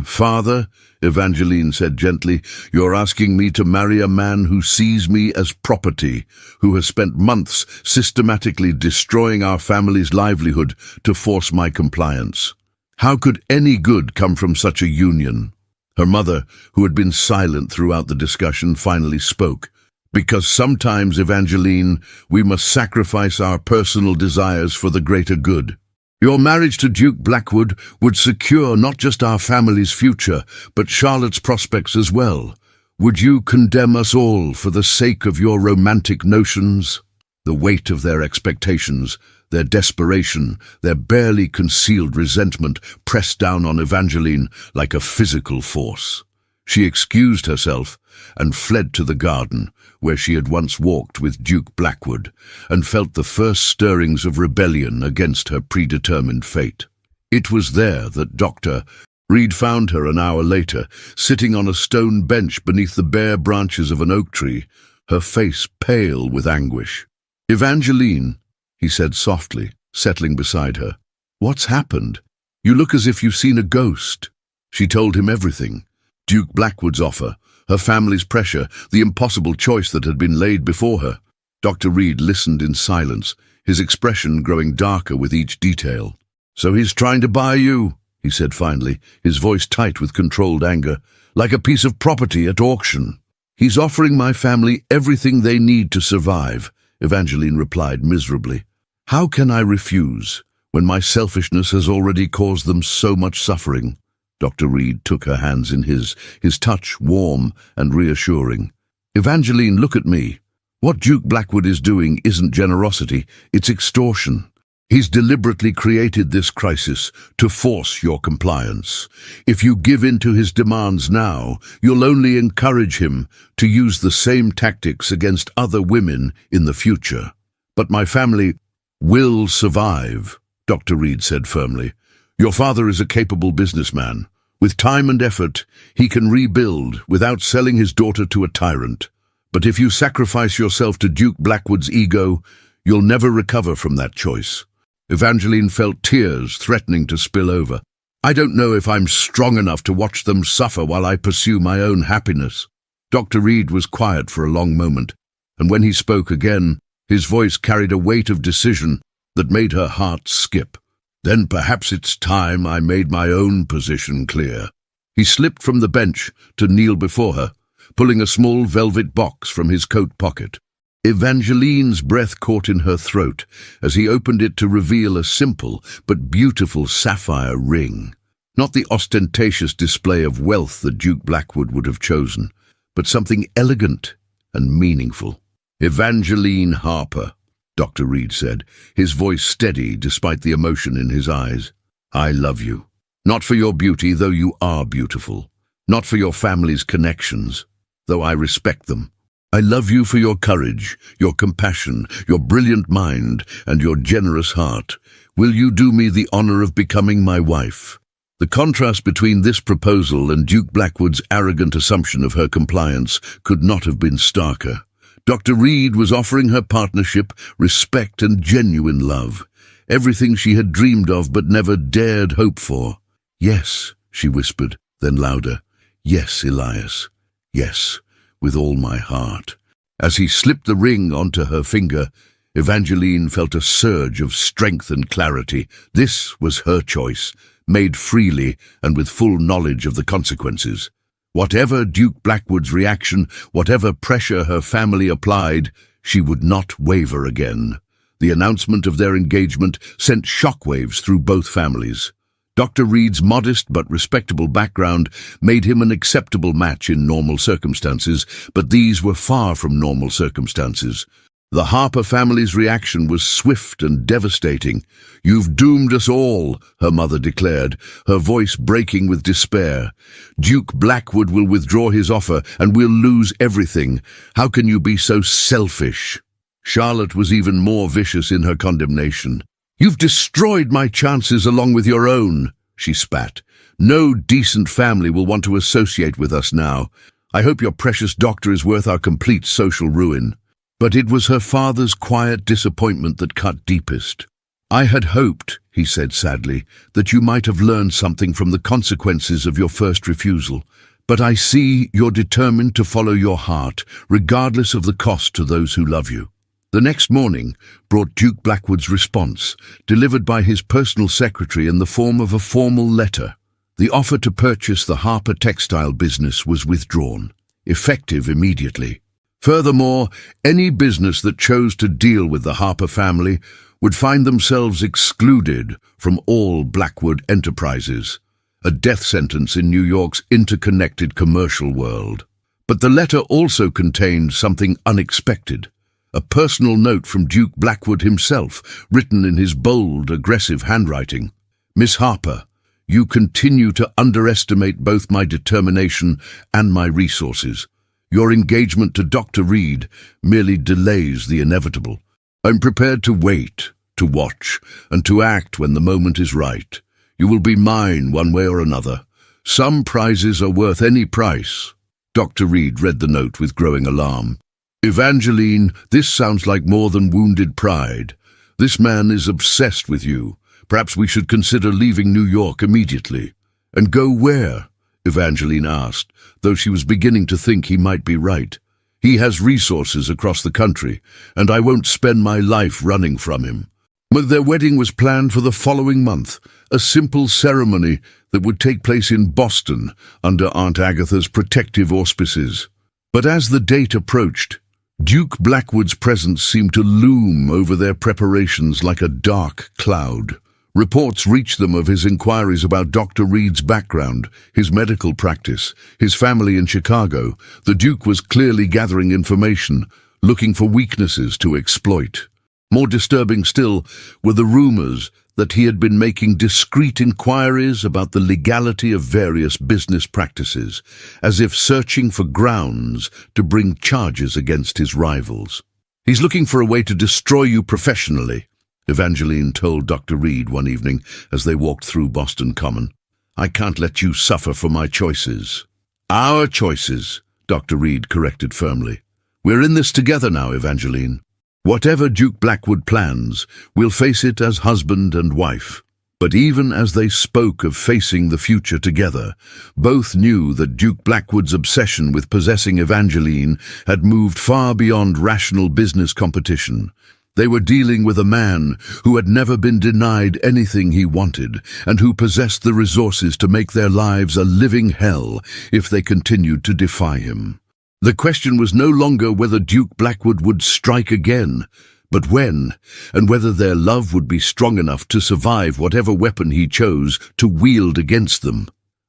"Father," Evangeline said gently, "you're asking me to marry a man who sees me as property, who has spent months systematically destroying our family's livelihood to force my compliance. How could any good come from such a union?" Her mother, who had been silent throughout the discussion, finally spoke. "Because sometimes, Evangeline, we must sacrifice our personal desires for the greater good. Your marriage to Duke Blackwood would secure not just our family's future, but Charlotte's prospects as well. Would you condemn us all for the sake of your romantic notions?" The weight of their expectations, their desperation, their barely concealed resentment pressed down on Evangeline like a physical force. She excused herself and fled to the garden, where she had once walked with Duke Blackwood, and felt the first stirrings of rebellion against her predetermined fate. It was there that Dr. Reed found her an hour later, sitting on a stone bench beneath the bare branches of an oak tree, her face pale with anguish. "Evangeline," he said softly, settling beside her. "What's happened? You look as if you've seen a ghost." She told him everything. Duke Blackwood's offer, her family's pressure, the impossible choice that had been laid before her. Dr. Reed listened in silence, his expression growing darker with each detail. "So he's trying to buy you," he said finally, his voice tight with controlled anger, "like a piece of property at auction." "He's offering my family everything they need to survive," Evangeline replied miserably. "How can I refuse when my selfishness has already caused them so much suffering?" Dr. Reed took her hands in his touch warm and reassuring. "Evangeline, look at me. What Duke Blackwood is doing isn't generosity, it's extortion. He's deliberately created this crisis to force your compliance. If you give in to his demands now, you'll only encourage him to use the same tactics against other women in the future. But my family will survive," Dr. Reed said firmly. "Your father is a capable businessman. With time and effort, he can rebuild without selling his daughter to a tyrant. But if you sacrifice yourself to Duke Blackwood's ego, you'll never recover from that choice." Evangeline felt tears threatening to spill over. "I don't know if I'm strong enough to watch them suffer while I pursue my own happiness." Dr. Reed was quiet for a long moment, and when he spoke again, his voice carried a weight of decision that made her heart skip. "Then perhaps it's time I made my own position clear." He slipped from the bench to kneel before her, pulling a small velvet box from his coat pocket. Evangeline's breath caught in her throat as he opened it to reveal a simple but beautiful sapphire ring. Not the ostentatious display of wealth that Duke Blackwood would have chosen, but something elegant and meaningful. "Evangeline Harper," Dr. Reed said, his voice steady despite the emotion in his eyes. "I love you. Not for your beauty, though you are beautiful. Not for your family's connections, though I respect them. I love you for your courage, your compassion, your brilliant mind, and your generous heart. Will you do me the honor of becoming my wife?" The contrast between this proposal and Duke Blackwood's arrogant assumption of her compliance could not have been starker. Dr. Reed was offering her partnership, respect, and genuine love, everything she had dreamed of but never dared hope for. "Yes," she whispered, then louder. "Yes, Elias. Yes, with all my heart." As he slipped the ring onto her finger, Evangeline felt a surge of strength and clarity. This was her choice, made freely and with full knowledge of the consequences. Whatever Duke Blackwood's reaction, whatever pressure her family applied, she would not waver again. The announcement of their engagement sent shockwaves through both families. Dr. Reed's modest but respectable background made him an acceptable match in normal circumstances, but these were far from normal circumstances. The Harper family's reaction was swift and devastating. "You've doomed us all," her mother declared, her voice breaking with despair. "Duke Blackwood will withdraw his offer, and we'll lose everything. How can you be so selfish?" Charlotte was even more vicious in her condemnation. "You've destroyed my chances along with your own," she spat. "No decent family will want to associate with us now. I hope your precious doctor is worth our complete social ruin." But it was her father's quiet disappointment that cut deepest. "I had hoped," he said sadly, "that you might have learned something from the consequences of your first refusal. But I see you're determined to follow your heart, regardless of the cost to those who love you." The next morning brought Duke Blackwood's response, delivered by his personal secretary in the form of a formal letter. The offer to purchase the Harper textile business was withdrawn, effective immediately. Furthermore, any business that chose to deal with the Harper family would find themselves excluded from all Blackwood enterprises, a death sentence in New York's interconnected commercial world. But the letter also contained something unexpected, a personal note from Duke Blackwood himself, written in his bold, aggressive handwriting. "Miss Harper, you continue to underestimate both my determination and my resources. Your engagement to Dr. Reed merely delays the inevitable. I'm prepared to wait, to watch, and to act when the moment is right. You will be mine one way or another. Some prizes are worth any price." Dr. Reed read the note with growing alarm. "Evangeline, this sounds like more than wounded pride. This man is obsessed with you. Perhaps we should consider leaving New York immediately." "And go where?" Evangeline asked, though she was beginning to think he might be right. "He has resources across the country, and I won't spend my life running from him." But their wedding was planned for the following month, a simple ceremony that would take place in Boston under Aunt Agatha's protective auspices. But as the date approached, Duke Blackwood's presence seemed to loom over their preparations like a dark cloud. Reports reached them of his inquiries about Dr. Reed's background, his medical practice, his family in Chicago. The Duke was clearly gathering information, looking for weaknesses to exploit. More disturbing still were the rumors that he had been making discreet inquiries about the legality of various business practices, as if searching for grounds to bring charges against his rivals. "He's looking for a way to destroy you professionally," Evangeline told Dr. Reed one evening as they walked through Boston Common. "I can't let you suffer for my choices." "Our choices," Dr. Reed corrected firmly. "We're in this together now, Evangeline. Whatever Duke Blackwood plans, we'll face it as husband and wife." But even as they spoke of facing the future together, both knew that Duke Blackwood's obsession with possessing Evangeline had moved far beyond rational business competition. They were dealing with a man who had never been denied anything he wanted, and who possessed the resources to make their lives a living hell if they continued to defy him. The question was no longer whether Duke Blackwood would strike again, but when, and whether their love would be strong enough to survive whatever weapon he chose to wield against them.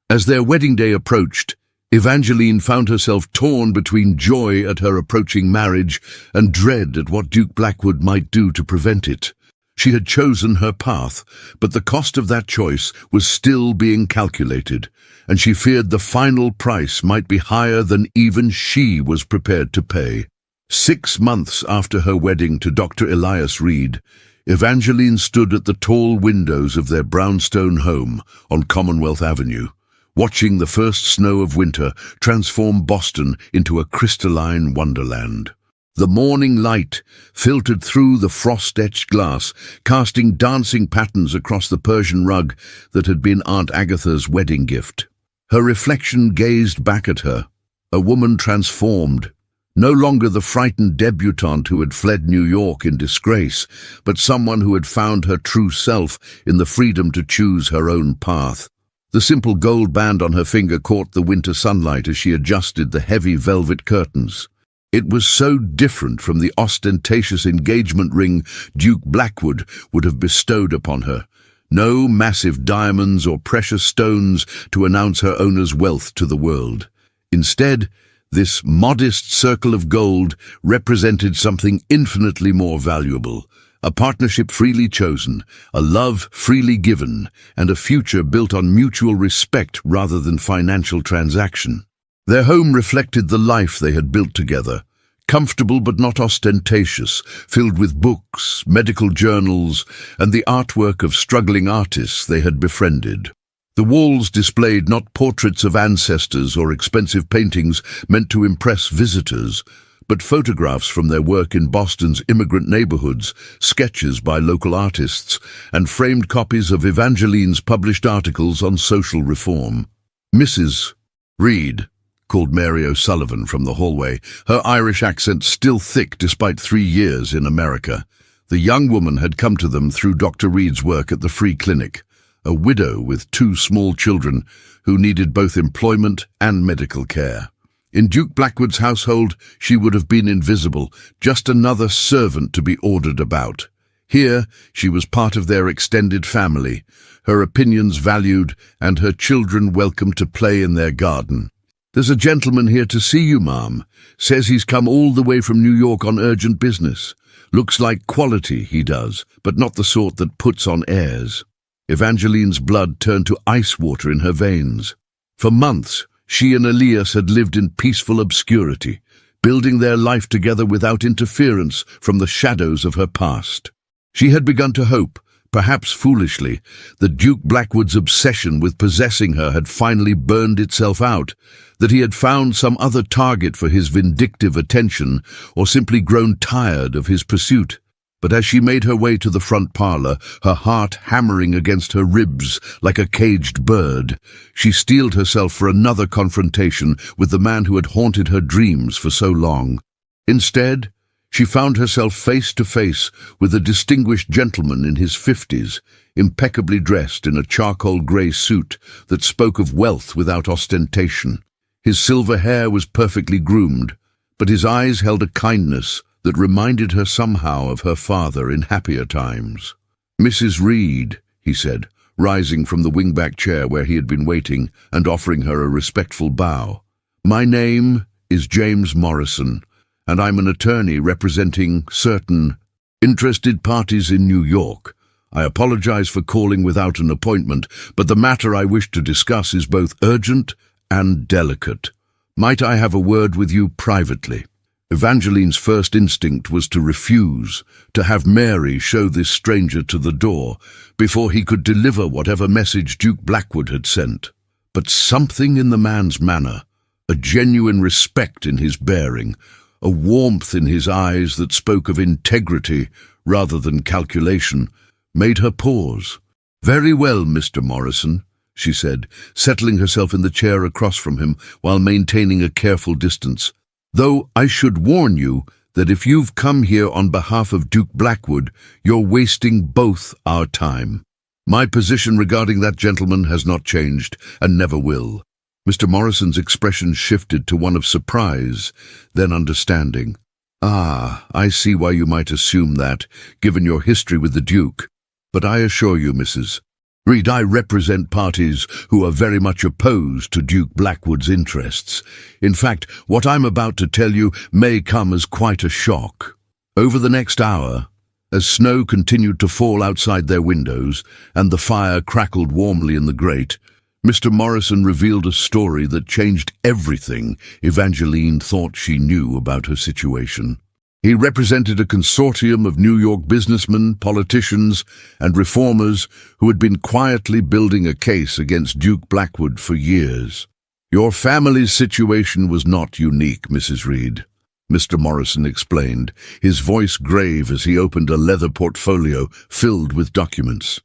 As their wedding day approached, Evangeline found herself torn between joy at her approaching marriage and dread at what Duke Blackwood might do to prevent it. She had chosen her path, but the cost of that choice was still being calculated, and she feared the final price might be higher than even she was prepared to pay. 6 months after her wedding to Dr. Elias Reed, Evangeline stood at the tall windows of their brownstone home on Commonwealth Avenue, watching the first snow of winter transform Boston into a crystalline wonderland. The morning light filtered through the frost-etched glass, casting dancing patterns across the Persian rug that had been Aunt Agatha's wedding gift. Her reflection gazed back at her, a woman transformed, no longer the frightened debutante who had fled New York in disgrace, but someone who had found her true self in the freedom to choose her own path. The simple gold band on her finger caught the winter sunlight as she adjusted the heavy velvet curtains. It was so different from the ostentatious engagement ring Duke Blackwood would have bestowed upon her. No massive diamonds or precious stones to announce her owner's wealth to the world. Instead, this modest circle of gold represented something infinitely more valuable, a partnership freely chosen, a love freely given, and a future built on mutual respect rather than financial transaction. Their home reflected the life they had built together, comfortable but not ostentatious, filled with books, medical journals, and the artwork of struggling artists they had befriended. The walls displayed not portraits of ancestors or expensive paintings meant to impress visitors, but photographs from their work in Boston's immigrant neighborhoods, sketches by local artists, and framed copies of Evangeline's published articles on social reform. Mrs. Reed, called Mary O'Sullivan from the hallway, her Irish accent still thick despite 3 years in America. The young woman had come to them through Dr. Reed's work at the free clinic, a widow with 2 small children who needed both employment and medical care. In Duke Blackwood's household, she would have been invisible, just another servant to be ordered about. Here, she was part of their extended family, her opinions valued and her children welcome to play in their garden. "There's a gentleman here to see you, ma'am. Says he's come all the way from New York on urgent business. Looks like quality, he does, but not the sort that puts on airs." Evangeline's blood turned to ice water in her veins. For months, she and Elias had lived in peaceful obscurity, building their life together without interference from the shadows of her past. She had begun to hope, perhaps foolishly, that Duke Blackwood's obsession with possessing her had finally burned itself out, that he had found some other target for his vindictive attention, or simply grown tired of his pursuit. But as she made her way to the front parlor, her heart hammering against her ribs like a caged bird, she steeled herself for another confrontation with the man who had haunted her dreams for so long. Instead, she found herself face to face with a distinguished gentleman in his 50s, impeccably dressed in a charcoal grey suit that spoke of wealth without ostentation. His silver hair was perfectly groomed, but his eyes held a kindness that reminded her somehow of her father in happier times. "Mrs. Reed," he said, rising from the wingback chair where he had been waiting and offering her a respectful bow. "My name is James Morrison, and I'm an attorney representing certain interested parties in New York. I apologize for calling without an appointment, but the matter I wish to discuss is both urgent and delicate. Might I have a word with you privately?" Evangeline's first instinct was to refuse, to have Mary show this stranger to the door before he could deliver whatever message Duke Blackwood had sent. But something in the man's manner, a genuine respect in his bearing, a warmth in his eyes that spoke of integrity rather than calculation, made her pause. "Very well, Mr. Morrison," she said, settling herself in the chair across from him while maintaining a careful distance. "Though I should warn you that if you've come here on behalf of Duke Blackwood, you're wasting both our time. My position regarding that gentleman has not changed, and never will." Mr. Morrison's expression shifted to one of surprise, then understanding. "Ah, I see why you might assume that, given your history with the Duke. But I assure you, Mrs. Reed, I represent parties who are very much opposed to Duke Blackwood's interests. In fact, what I'm about to tell you may come as quite a shock." Over the next hour, as snow continued to fall outside their windows and the fire crackled warmly in the grate, Mr. Morrison revealed a story that changed everything Evangeline thought she knew about her situation. He represented a consortium of New York businessmen, politicians, and reformers who had been quietly building a case against Duke Blackwood for years. "Your family's situation was not unique, Mrs. Reed," Mr. Morrison explained, his voice grave as he opened a leather portfolio filled with documents.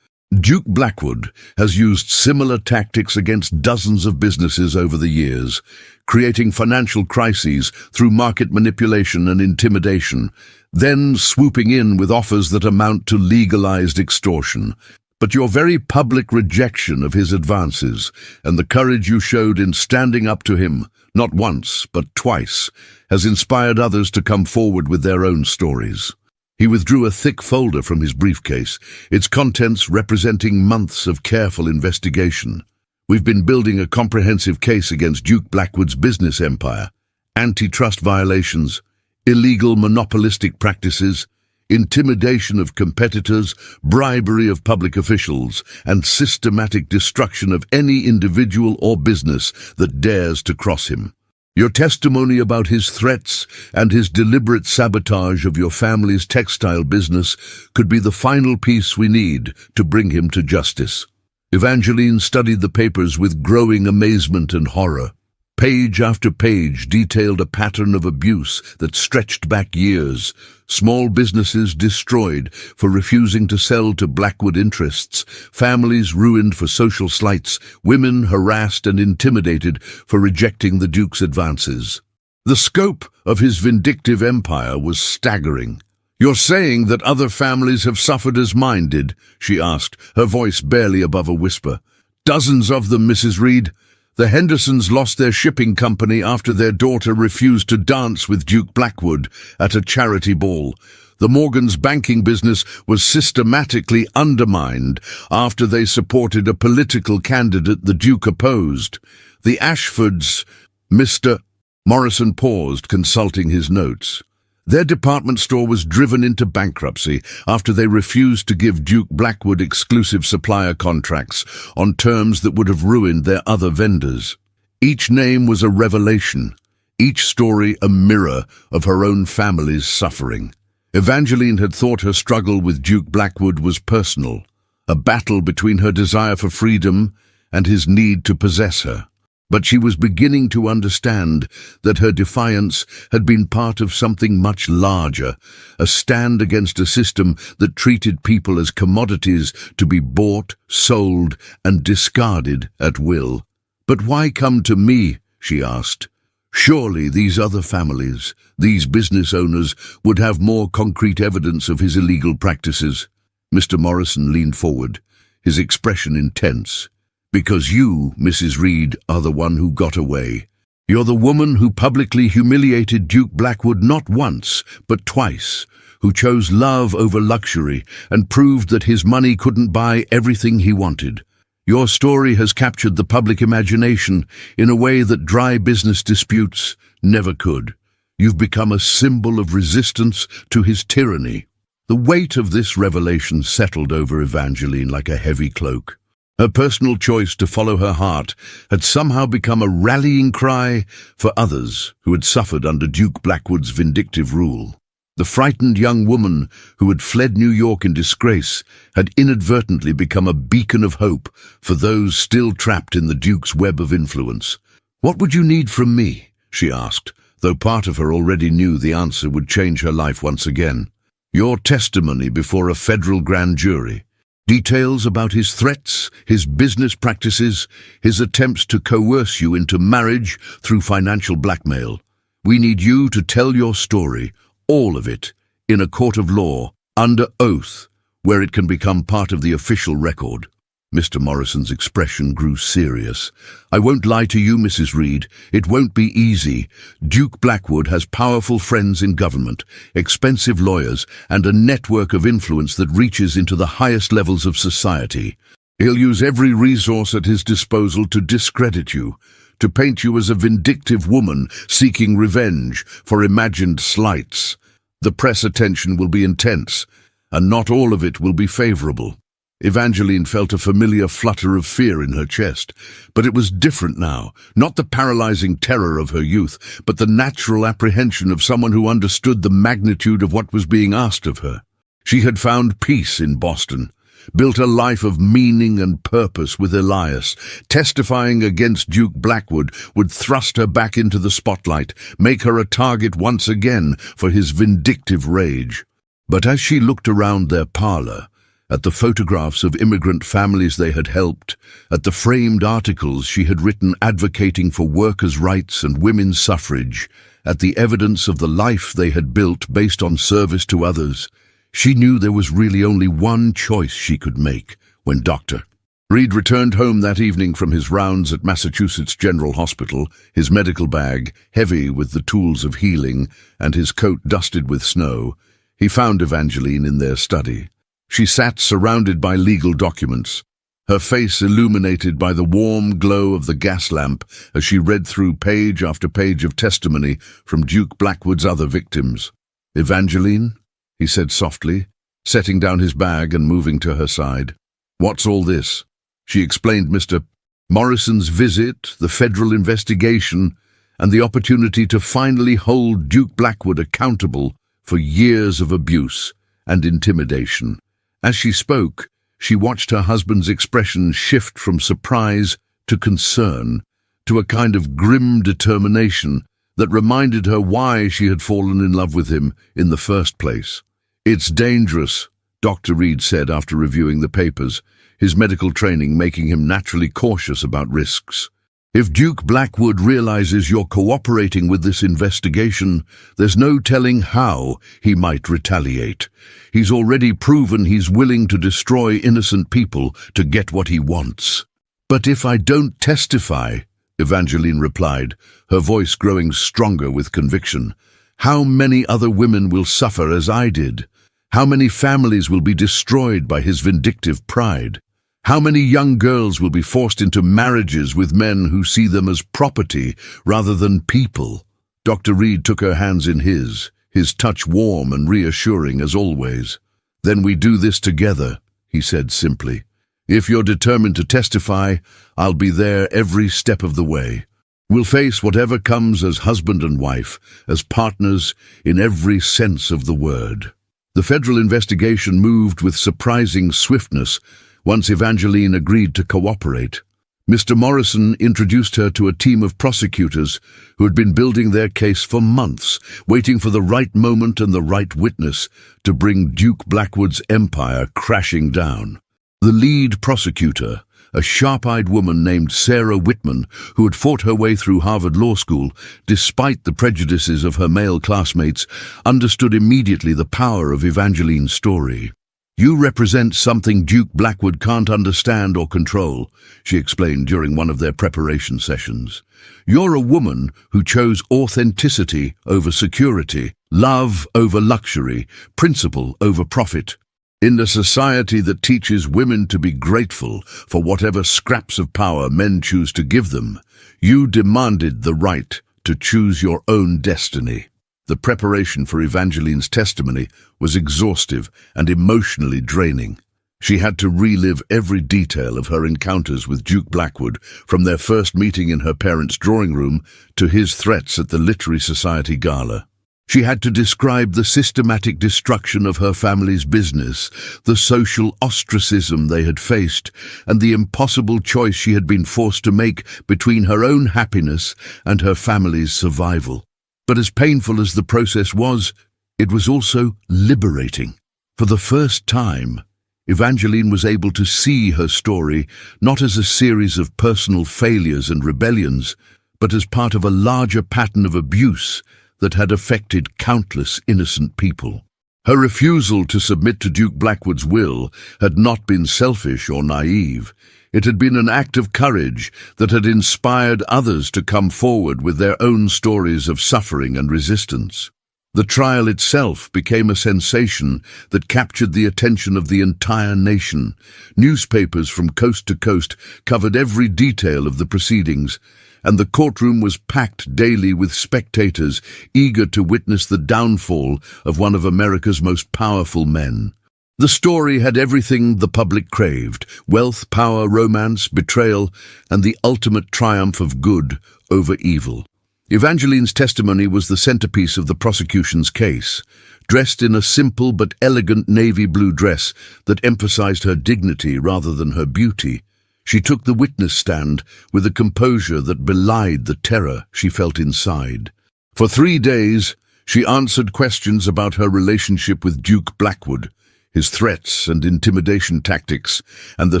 "Duke Blackwood has used similar tactics against dozens of businesses over the years, creating financial crises through market manipulation and intimidation, then swooping in with offers that amount to legalized extortion. But your very public rejection of his advances and the courage you showed in standing up to him, not once but twice, has inspired others to come forward with their own stories." He withdrew a thick folder from his briefcase, its contents representing months of careful investigation. "We've been building a comprehensive case against Duke Blackwood's business empire, antitrust violations, illegal monopolistic practices, intimidation of competitors, bribery of public officials, and systematic destruction of any individual or business that dares to cross him. Your testimony about his threats and his deliberate sabotage of your family's textile business could be the final piece we need to bring him to justice." Evangeline studied the papers with growing amazement and horror. Page after page detailed a pattern of abuse that stretched back years. Small businesses destroyed for refusing to sell to Blackwood interests, families ruined for social slights, women harassed and intimidated for rejecting the Duke's advances. The scope of his vindictive empire was staggering. "You're saying that other families have suffered as mine did?" she asked, her voice barely above a whisper. "Dozens of them, Mrs. Reed. The Hendersons lost their shipping company after their daughter refused to dance with Duke Blackwood at a charity ball. The Morgans' banking business was systematically undermined after they supported a political candidate the Duke opposed. The Ashfords..." Mr. Morrison paused, consulting his notes. "Their department store was driven into bankruptcy after they refused to give Duke Blackwood exclusive supplier contracts on terms that would have ruined their other vendors. Each name was a revelation, each story a mirror of her own family's suffering. Evangeline had thought her struggle with Duke Blackwood was personal, a battle between her desire for freedom and his need to possess her. But she was beginning to understand that her defiance had been part of something much larger, a stand against a system that treated people as commodities to be bought, sold, and discarded at will. "But why come to me?" she asked. "Surely these other families, these business owners, would have more concrete evidence of his illegal practices." Mr. Morrison leaned forward, his expression intense. "Because you, Mrs. Reed, are the one who got away. You're the woman who publicly humiliated Duke Blackwood not once, but twice, who chose love over luxury and proved that his money couldn't buy everything he wanted. Your story has captured the public imagination in a way that dry business disputes never could. You've become a symbol of resistance to his tyranny." The weight of this revelation settled over Evangeline like a heavy cloak. Her personal choice to follow her heart had somehow become a rallying cry for others who had suffered under Duke Blackwood's vindictive rule. The frightened young woman who had fled New York in disgrace had inadvertently become a beacon of hope for those still trapped in the Duke's web of influence. "What would you need from me?" she asked, though part of her already knew the answer would change her life once again. "Your testimony before a federal grand jury. Details about his threats, his business practices, his attempts to coerce you into marriage through financial blackmail. We need you to tell your story, all of it, in a court of law, under oath, where it can become part of the official record." Mr. Morrison's expression grew serious. "I won't lie to you, Mrs. Reed. It won't be easy. Duke Blackwood has powerful friends in government, expensive lawyers, and a network of influence that reaches into the highest levels of society. He'll use every resource at his disposal to discredit you, to paint you as a vindictive woman seeking revenge for imagined slights. The press attention will be intense, and not all of it will be favorable." Evangeline felt a familiar flutter of fear in her chest, but it was different now, not the paralyzing terror of her youth, but the natural apprehension of someone who understood the magnitude of what was being asked of her. She had found peace in Boston, built a life of meaning and purpose with Elias. Testifying against Duke Blackwood would thrust her back into the spotlight, make her a target once again for his vindictive rage. But as she looked around their parlor, at the photographs of immigrant families they had helped, at the framed articles she had written advocating for workers' rights and women's suffrage, at the evidence of the life they had built based on service to others, she knew there was really only one choice she could make when Dr. Reed returned home that evening from his rounds at Massachusetts General Hospital, his medical bag heavy with the tools of healing and his coat dusted with snow. He found Evangeline in their study. She sat surrounded by legal documents, her face illuminated by the warm glow of the gas lamp as she read through page after page of testimony from Duke Blackwood's other victims. "Evangeline," he said softly, setting down his bag and moving to her side. "What's all this?" She explained Mr. Morrison's visit, the federal investigation, and the opportunity to finally hold Duke Blackwood accountable for years of abuse and intimidation. As she spoke, she watched her husband's expression shift from surprise to concern, to a kind of grim determination that reminded her why she had fallen in love with him in the first place. "It's dangerous," Dr. Reed said after reviewing the papers, his medical training making him naturally cautious about risks. "If Duke Blackwood realizes you're cooperating with this investigation, there's no telling how he might retaliate. He's already proven he's willing to destroy innocent people to get what he wants." "But if I don't testify," Evangeline replied, her voice growing stronger with conviction, "how many other women will suffer as I did? How many families will be destroyed by his vindictive pride? How many young girls will be forced into marriages with men who see them as property rather than people?" Dr. Reed took her hands in his touch warm and reassuring as always. "Then we do this together," he said simply. "If you're determined to testify, I'll be there every step of the way. We'll face whatever comes as husband and wife, as partners in every sense of the word." The federal investigation moved with surprising swiftness once Evangeline agreed to cooperate. Mr. Morrison introduced her to a team of prosecutors who had been building their case for months, waiting for the right moment and the right witness to bring Duke Blackwood's empire crashing down. The lead prosecutor, a sharp-eyed woman named Sarah Whitman, who had fought her way through Harvard Law School, despite the prejudices of her male classmates, understood immediately the power of Evangeline's story. "You represent something Duke Blackwood can't understand or control," she explained during one of their preparation sessions. "You're a woman who chose authenticity over security, love over luxury, principle over profit. In a society that teaches women to be grateful for whatever scraps of power men choose to give them, you demanded the right to choose your own destiny." The preparation for Evangeline's testimony was exhaustive and emotionally draining. She had to relive every detail of her encounters with Duke Blackwood, from their first meeting in her parents' drawing room to his threats at the Literary Society gala. She had to describe the systematic destruction of her family's business, the social ostracism they had faced, and the impossible choice she had been forced to make between her own happiness and her family's survival. But as painful as the process was, it was also liberating. For the first time, Evangeline was able to see her story not as a series of personal failures and rebellions, but as part of a larger pattern of abuse that had affected countless innocent people. Her refusal to submit to Duke Blackwood's will had not been selfish or naive. It had been an act of courage that had inspired others to come forward with their own stories of suffering and resistance. The trial itself became a sensation that captured the attention of the entire nation. Newspapers from coast to coast covered every detail of the proceedings, and the courtroom was packed daily with spectators eager to witness the downfall of one of America's most powerful men. The story had everything the public craved: wealth, power, romance, betrayal, and the ultimate triumph of good over evil. Evangeline's testimony was the centerpiece of the prosecution's case. Dressed in a simple but elegant navy blue dress that emphasized her dignity rather than her beauty, she took the witness stand with a composure that belied the terror she felt inside. For 3 days, she answered questions about her relationship with Duke Blackwood, his threats and intimidation tactics, and the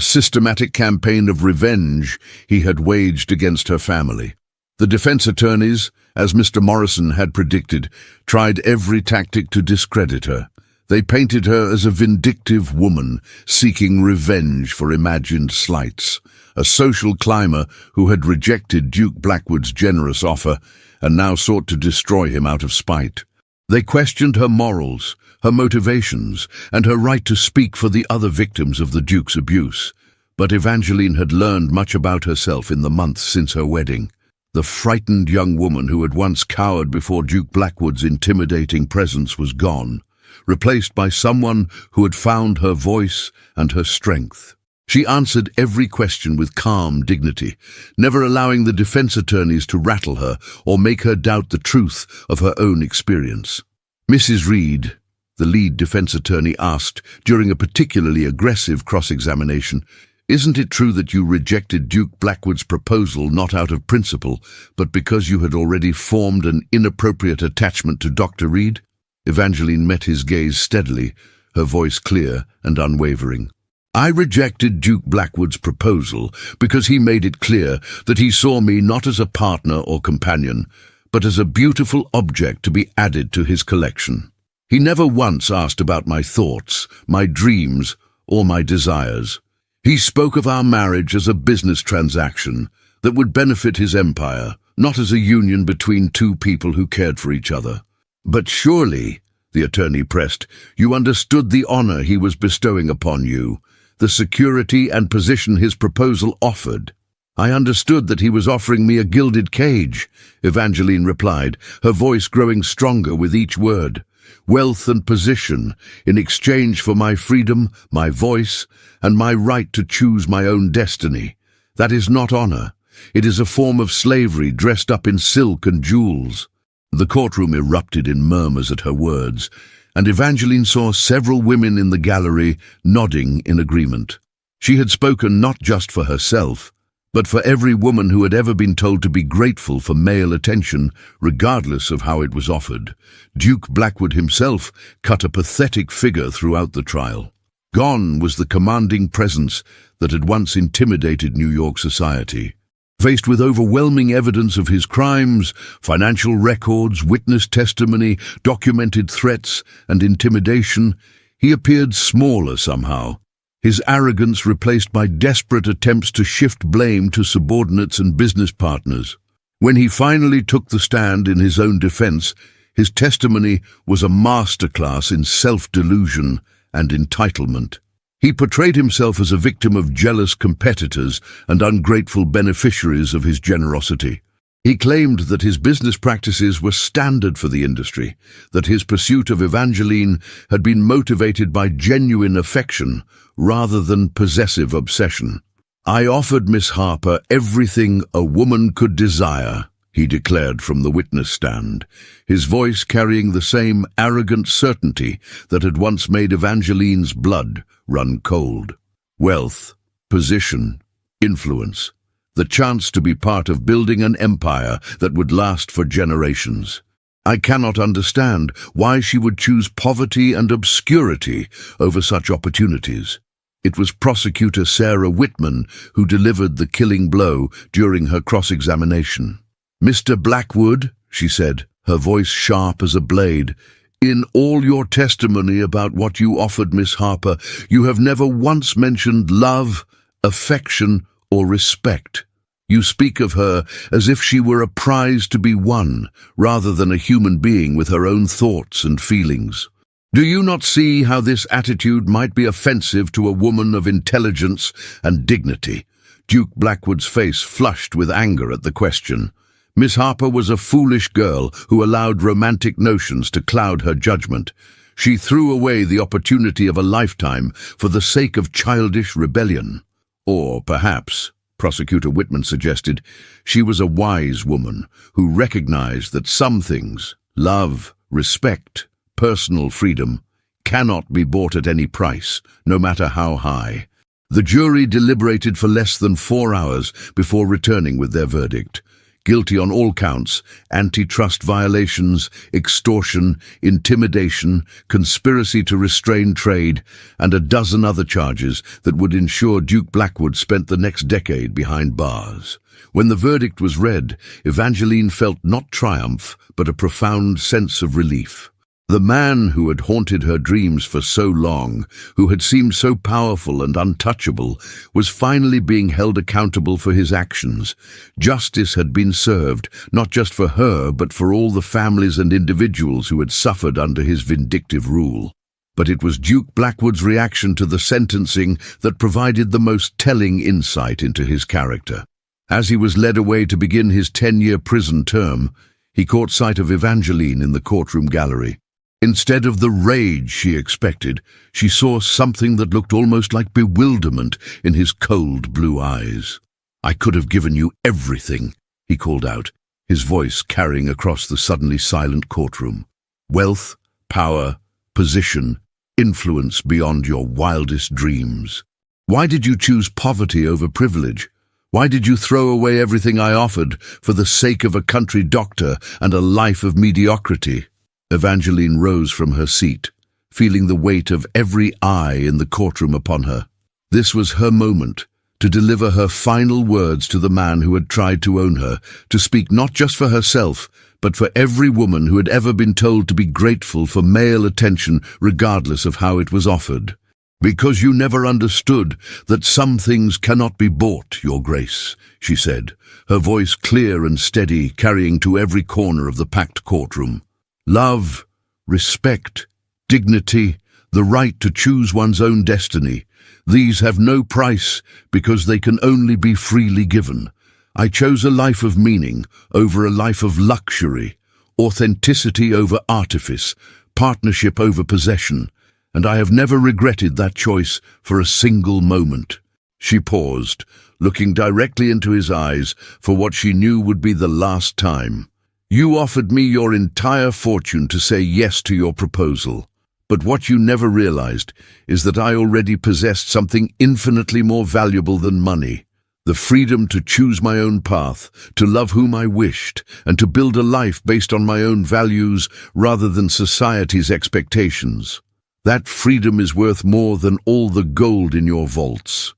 systematic campaign of revenge he had waged against her family. The defense attorneys, as Mr. Morrison had predicted, tried every tactic to discredit her. They painted her as a vindictive woman seeking revenge for imagined slights, a social climber who had rejected Duke Blackwood's generous offer and now sought to destroy him out of spite. They questioned her morals, her motivations, and her right to speak for the other victims of the Duke's abuse. But Evangeline had learned much about herself in the months since her wedding. The frightened young woman who had once cowered before Duke Blackwood's intimidating presence was gone, replaced by someone who had found her voice and her strength. She answered every question with calm dignity, never allowing the defense attorneys to rattle her or make her doubt the truth of her own experience. "Mrs. Reed," the lead defense attorney asked during a particularly aggressive cross-examination, Isn't it true that you rejected Duke Blackwood's proposal not out of principle, but because you had already formed an inappropriate attachment to Dr. Reed? Evangeline met his gaze steadily, her voice clear and unwavering. I rejected Duke Blackwood's proposal because he made it clear that he saw me not as a partner or companion, but as a beautiful object to be added to his collection. He never once asked about my thoughts, my dreams, or my desires. He spoke of our marriage as a business transaction that would benefit his empire, not as a union between two people who cared for each other. But surely, the attorney pressed, you understood the honor he was bestowing upon you, the security and position his proposal offered. I understood that he was offering me a gilded cage, Evangeline replied, her voice growing stronger with each word. Wealth and position, in exchange for my freedom, my voice, and my right to choose my own destiny. That is not honor. It is a form of slavery dressed up in silk and jewels. The courtroom erupted in murmurs at her words, and Evangeline saw several women in the gallery nodding in agreement. She had spoken not just for herself, but for every woman who had ever been told to be grateful for male attention, regardless of how it was offered. Duke Blackwood himself cut a pathetic figure throughout the trial. Gone was the commanding presence that had once intimidated New York society. Faced with overwhelming evidence of his crimes, financial records, witness testimony, documented threats, and intimidation, he appeared smaller somehow. His arrogance replaced by desperate attempts to shift blame to subordinates and business partners. When he finally took the stand in his own defense, his testimony was a masterclass in self-delusion and entitlement. He portrayed himself as a victim of jealous competitors and ungrateful beneficiaries of his generosity. He claimed that his business practices were standard for the industry, that his pursuit of Evangeline had been motivated by genuine affection rather than possessive obsession. I offered Miss Harper everything a woman could desire, he declared from the witness stand, his voice carrying the same arrogant certainty that had once made Evangeline's blood run cold. Wealth, position, influence, the chance to be part of building an empire that would last for generations. I cannot understand why she would choose poverty and obscurity over such opportunities. It was prosecutor Sarah Whitman who delivered the killing blow during her cross-examination. Mr. Blackwood, she said, her voice sharp as a blade, in all your testimony about what you offered Miss Harper, you have never once mentioned love, affection, or respect. You speak of her as if she were a prize to be won, rather than a human being with her own thoughts and feelings. Do you not see how this attitude might be offensive to a woman of intelligence and dignity? Duke Blackwood's face flushed with anger at the question. Miss Harper was a foolish girl who allowed romantic notions to cloud her judgment. She threw away the opportunity of a lifetime for the sake of childish rebellion. Or perhaps, Prosecutor Whitman suggested, she was a wise woman who recognized that some things, love, respect, personal freedom, cannot be bought at any price, no matter how high. The jury deliberated for less than 4 hours before returning with their verdict. Guilty on all counts, antitrust violations, extortion, intimidation, conspiracy to restrain trade, and a dozen other charges that would ensure Duke Blackwood spent the next decade behind bars. When the verdict was read, Evangeline felt not triumph, but a profound sense of relief. The man who had haunted her dreams for so long, who had seemed so powerful and untouchable, was finally being held accountable for his actions. Justice had been served, not just for her, but for all the families and individuals who had suffered under his vindictive rule. But it was Duke Blackwood's reaction to the sentencing that provided the most telling insight into his character. As he was led away to begin his 10-year prison term, he caught sight of Evangeline in the courtroom gallery. Instead of the rage she expected, she saw something that looked almost like bewilderment in his cold blue eyes. "I could have given you everything," he called out, his voice carrying across the suddenly silent courtroom. "Wealth, power, position, influence beyond your wildest dreams. Why did you choose poverty over privilege? Why did you throw away everything I offered for the sake of a country doctor and a life of mediocrity?" Evangeline rose from her seat, feeling the weight of every eye in the courtroom upon her. This was her moment, to deliver her final words to the man who had tried to own her, to speak not just for herself, but for every woman who had ever been told to be grateful for male attention regardless of how it was offered. "Because you never understood that some things cannot be bought, Your Grace," she said, her voice clear and steady, carrying to every corner of the packed courtroom. "Love, respect, dignity, the right to choose one's own destiny, these have no price because they can only be freely given. I chose a life of meaning over a life of luxury, authenticity over artifice, partnership over possession, and I have never regretted that choice for a single moment." She paused, looking directly into his eyes for what she knew would be the last time. "You offered me your entire fortune to say yes to your proposal. But what you never realized is that I already possessed something infinitely more valuable than money. The freedom to choose my own path, to love whom I wished, and to build a life based on my own values rather than society's expectations. That freedom is worth more than all the gold in your vaults."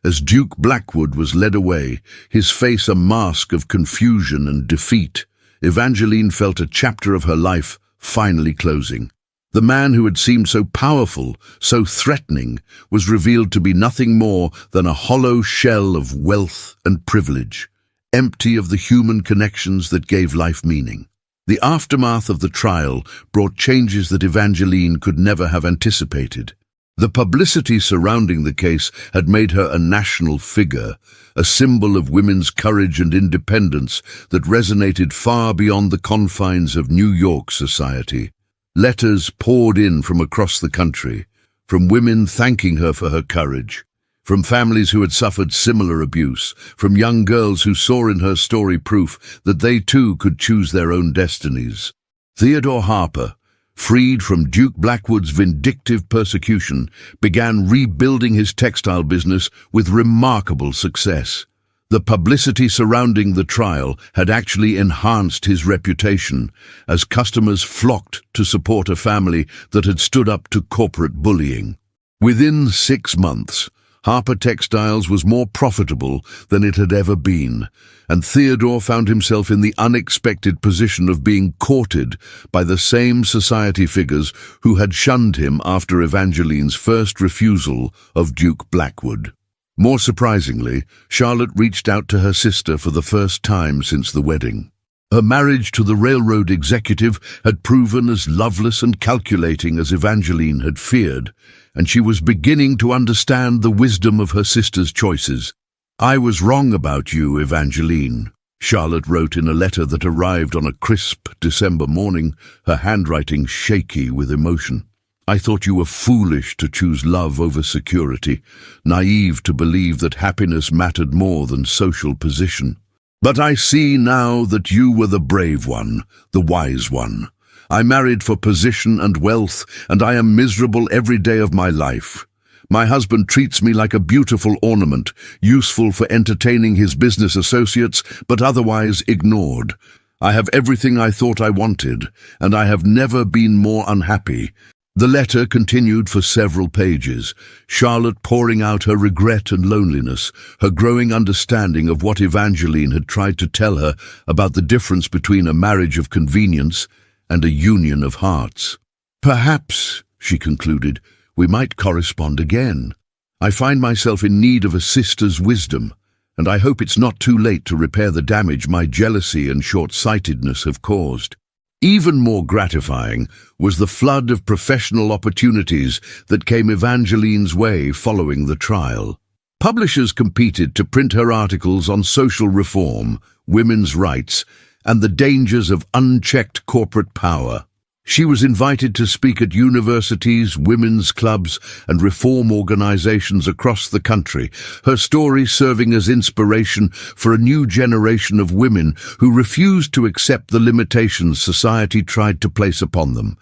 As Duke Blackwood was led away, his face a mask of confusion and defeat, Evangeline felt a chapter of her life finally closing. The man who had seemed so powerful, so threatening, was revealed to be nothing more than a hollow shell of wealth and privilege, empty of the human connections that gave life meaning. The aftermath of the trial brought changes that Evangeline could never have anticipated. The publicity surrounding the case had made her a national figure, a symbol of women's courage and independence that resonated far beyond the confines of New York society. Letters poured in from across the country, from women thanking her for her courage, from families who had suffered similar abuse, from young girls who saw in her story proof that they too could choose their own destinies. Theodore Harper, freed from Duke Blackwood's vindictive persecution, began rebuilding his textile business with remarkable success. The publicity surrounding the trial had actually enhanced his reputation, as customers flocked to support a family that had stood up to corporate bullying. Within 6 months, Harper Textiles was more profitable than it had ever been, and Theodore found himself in the unexpected position of being courted by the same society figures who had shunned him after Evangeline's first refusal of Duke Blackwood. More surprisingly, Charlotte reached out to her sister for the first time since the wedding. Her marriage to the railroad executive had proven as loveless and calculating as Evangeline had feared, and she was beginning to understand the wisdom of her sister's choices. "I was wrong about you, Evangeline," Charlotte wrote in a letter that arrived on a crisp December morning, her handwriting shaky with emotion. "I thought you were foolish to choose love over security, naive to believe that happiness mattered more than social position. But I see now that you were the brave one, the wise one. I married for position and wealth, and I am miserable every day of my life. My husband treats me like a beautiful ornament, useful for entertaining his business associates, but otherwise ignored. I have everything I thought I wanted, and I have never been more unhappy." The letter continued for several pages, Charlotte pouring out her regret and loneliness, her growing understanding of what Evangeline had tried to tell her about the difference between a marriage of convenience and a union of hearts. "Perhaps," she concluded, "we might correspond again. I find myself in need of a sister's wisdom, and I hope it's not too late to repair the damage my jealousy and short-sightedness have caused." Even more gratifying was the flood of professional opportunities that came Evangeline's way following the trial. Publishers competed to print her articles on social reform, women's rights, and the dangers of unchecked corporate power. She was invited to speak at universities, women's clubs, and reform organizations across the country, her story serving as inspiration for a new generation of women who refused to accept the limitations society tried to place upon them.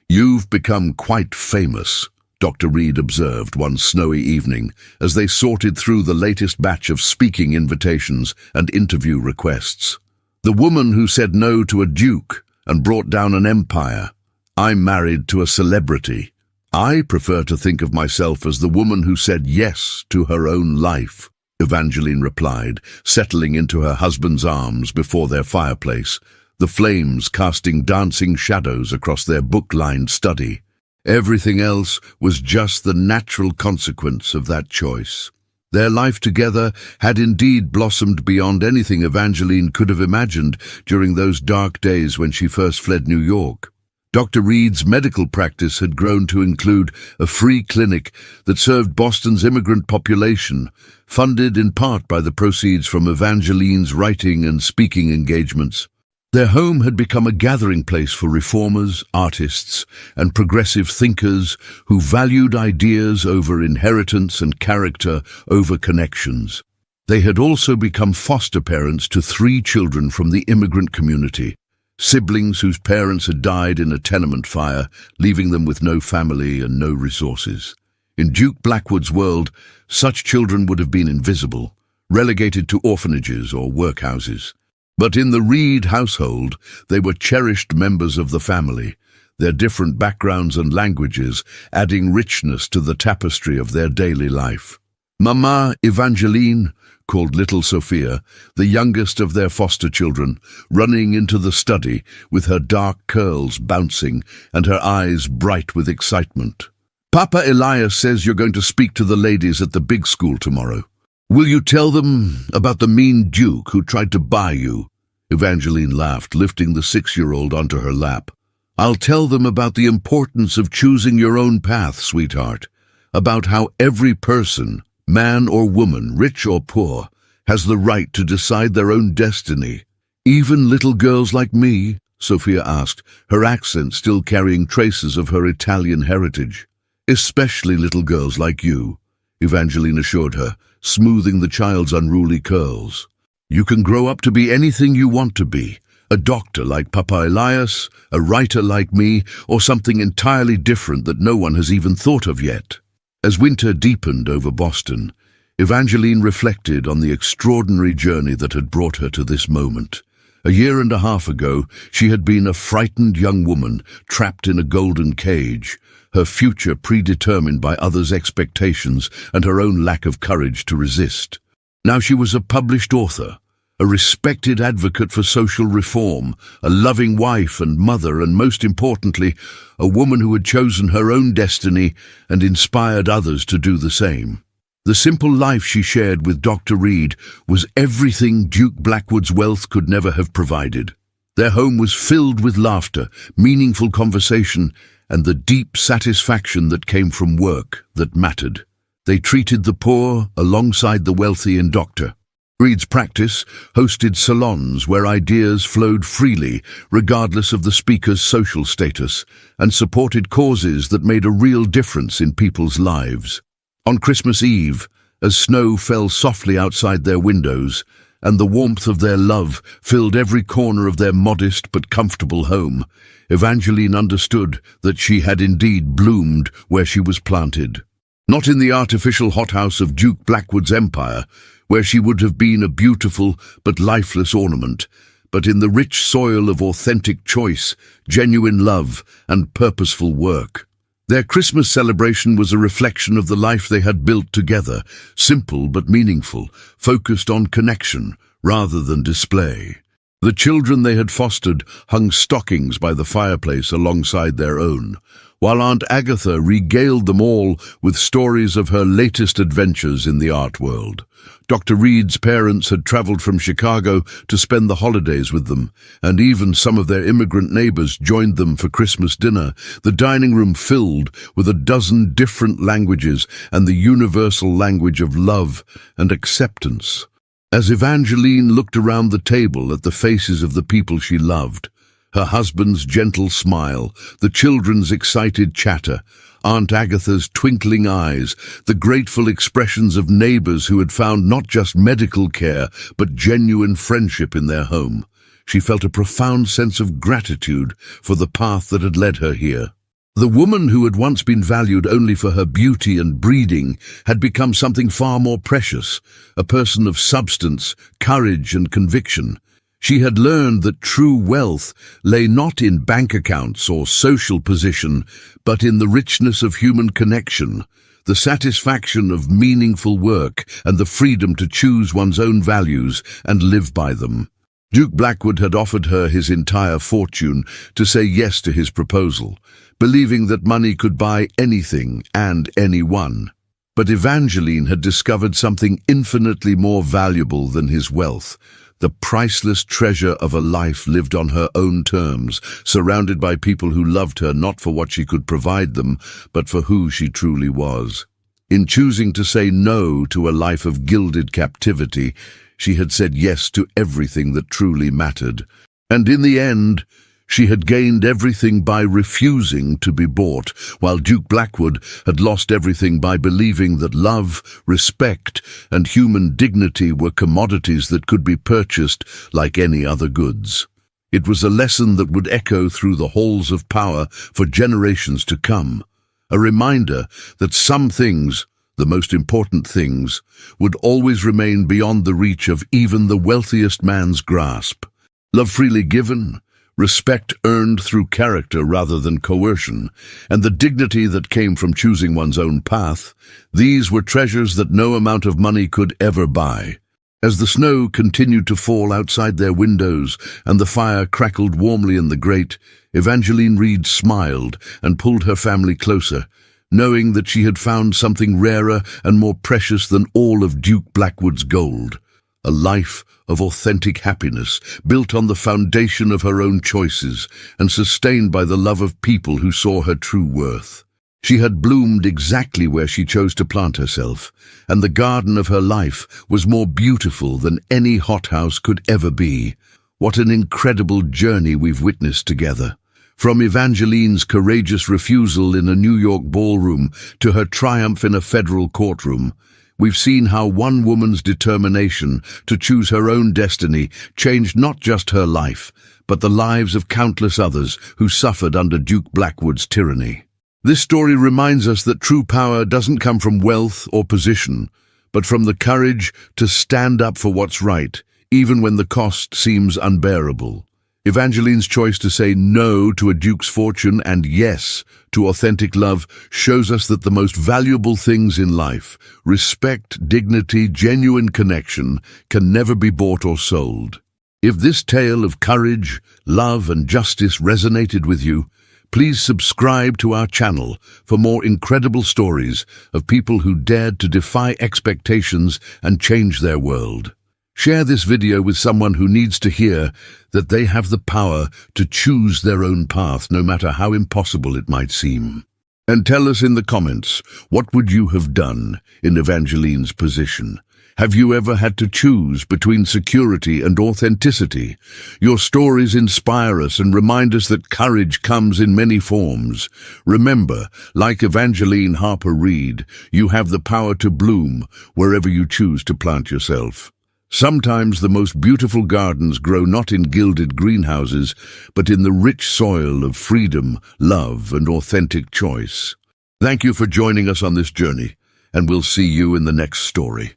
"You've become quite famous," Dr. Reed observed one snowy evening as they sorted through the latest batch of speaking invitations and interview requests. "The woman who said no to a duke and brought down an empire. I'm married to a celebrity. I prefer to think of myself as the woman who said yes to her own life," Evangeline replied, settling into her husband's arms before their fireplace, the flames casting dancing shadows across their book-lined study. Everything else was just the natural consequence of that choice. Their life together had indeed blossomed beyond anything Evangeline could have imagined during those dark days when she first fled New York. Dr. Reed's medical practice had grown to include a free clinic that served Boston's immigrant population, funded in part by the proceeds from Evangeline's writing and speaking engagements. Their home had become a gathering place for reformers, artists, and progressive thinkers who valued ideas over inheritance and character over connections. They had also become foster parents to 3 children from the immigrant community, siblings whose parents had died in a tenement fire, leaving them with no family and no resources. In Duke Blackwood's world, such children would have been invisible, relegated to orphanages or workhouses. But in the Reed household, they were cherished members of the family, their different backgrounds and languages adding richness to the tapestry of their daily life. Mama Evangeline, called little Sophia, the youngest of their foster children, running into the study with her dark curls bouncing and her eyes bright with excitement. "Papa Elias says you're going to speak to the ladies at the big school tomorrow. Will you tell them about the mean duke who tried to buy you?" Evangeline laughed, lifting the 6-year-old onto her lap. "I'll tell them about the importance of choosing your own path, sweetheart, about how every person, man or woman, rich or poor, has the right to decide their own destiny. Even little girls like me?" Sophia asked, her accent still carrying traces of her Italian heritage. "Especially little girls like you," Evangeline assured her, smoothing the child's unruly curls. "You can grow up to be anything you want to be, a doctor like Papa Elias, a writer like me, or something entirely different that no one has even thought of yet." As winter deepened over Boston, Evangeline reflected on the extraordinary journey that had brought her to this moment. A year and a half ago, she had been a frightened young woman trapped in a golden cage, her future predetermined by others' expectations and her own lack of courage to resist. Now she was a published author, a respected advocate for social reform, a loving wife and mother, and most importantly, a woman who had chosen her own destiny and inspired others to do the same. The simple life she shared with Dr. Reed was everything Duke Blackwood's wealth could never have provided. Their home was filled with laughter, meaningful conversation, and the deep satisfaction that came from work that mattered. They treated the poor alongside the wealthy in Dr. Reed's practice hosted salons where ideas flowed freely, regardless of the speaker's social status, and supported causes that made a real difference in people's lives. On Christmas Eve, as snow fell softly outside their windows, and the warmth of their love filled every corner of their modest but comfortable home, Evangeline understood that she had indeed bloomed where she was planted. Not in the artificial hothouse of Duke Blackwood's empire, where she would have been a beautiful but lifeless ornament, but in the rich soil of authentic choice, genuine love, and purposeful work. Their Christmas celebration was a reflection of the life they had built together, simple but meaningful, focused on connection rather than display. The children they had fostered hung stockings by the fireplace alongside their own, while Aunt Agatha regaled them all with stories of her latest adventures in the art world. Dr. Reed's parents had traveled from Chicago to spend the holidays with them, and even some of their immigrant neighbors joined them for Christmas dinner, the dining room filled with a dozen different languages and the universal language of love and acceptance. As Evangeline looked around the table at the faces of the people she loved, her husband's gentle smile, the children's excited chatter, Aunt Agatha's twinkling eyes, the grateful expressions of neighbors who had found not just medical care but genuine friendship in their home, she felt a profound sense of gratitude for the path that had led her here. The woman who had once been valued only for her beauty and breeding had become something far more precious, a person of substance, courage and conviction. She had learned that true wealth lay not in bank accounts or social position, but in the richness of human connection, the satisfaction of meaningful work, and the freedom to choose one's own values and live by them. Duke Blackwood had offered her his entire fortune to say yes to his proposal, believing that money could buy anything and anyone. But Evangeline had discovered something infinitely more valuable than his wealth, the priceless treasure of a life lived on her own terms, surrounded by people who loved her not for what she could provide them, but for who she truly was. In choosing to say no to a life of gilded captivity, she had said yes to everything that truly mattered. And in the end, she had gained everything by refusing to be bought, while Duke Blackwood had lost everything by believing that love, respect, and human dignity were commodities that could be purchased like any other goods. It was a lesson that would echo through the halls of power for generations to come, a reminder that some things, the most important things, would always remain beyond the reach of even the wealthiest man's grasp. Love freely given, respect earned through character rather than coercion, and the dignity that came from choosing one's own path, these were treasures that no amount of money could ever buy. As the snow continued to fall outside their windows and the fire crackled warmly in the grate, Evangeline Reed smiled and pulled her family closer, knowing that she had found something rarer and more precious than all of Duke Blackwood's gold. A life of authentic happiness, built on the foundation of her own choices and sustained by the love of people who saw her true worth. She had bloomed exactly where she chose to plant herself, and the garden of her life was more beautiful than any hothouse could ever be. What an incredible journey we've witnessed together. From Evangeline's courageous refusal in a New York ballroom to her triumph in a federal courtroom, we've seen how one woman's determination to choose her own destiny changed not just her life, but the lives of countless others who suffered under Duke Blackwood's tyranny. This story reminds us that true power doesn't come from wealth or position, but from the courage to stand up for what's right, even when the cost seems unbearable. Evangeline's choice to say no to a duke's fortune and yes to authentic love shows us that the most valuable things in life, respect, dignity, genuine connection, can never be bought or sold. If this tale of courage, love, and justice resonated with you, please subscribe to our channel for more incredible stories of people who dared to defy expectations and change their world. Share this video with someone who needs to hear that they have the power to choose their own path, no matter how impossible it might seem. And tell us in the comments, what would you have done in Evangeline's position? Have you ever had to choose between security and authenticity? Your stories inspire us and remind us that courage comes in many forms. Remember, like Evangeline Harper Reed, you have the power to bloom wherever you choose to plant yourself. Sometimes the most beautiful gardens grow not in gilded greenhouses, but in the rich soil of freedom, love, and authentic choice. Thank you for joining us on this journey, and we'll see you in the next story.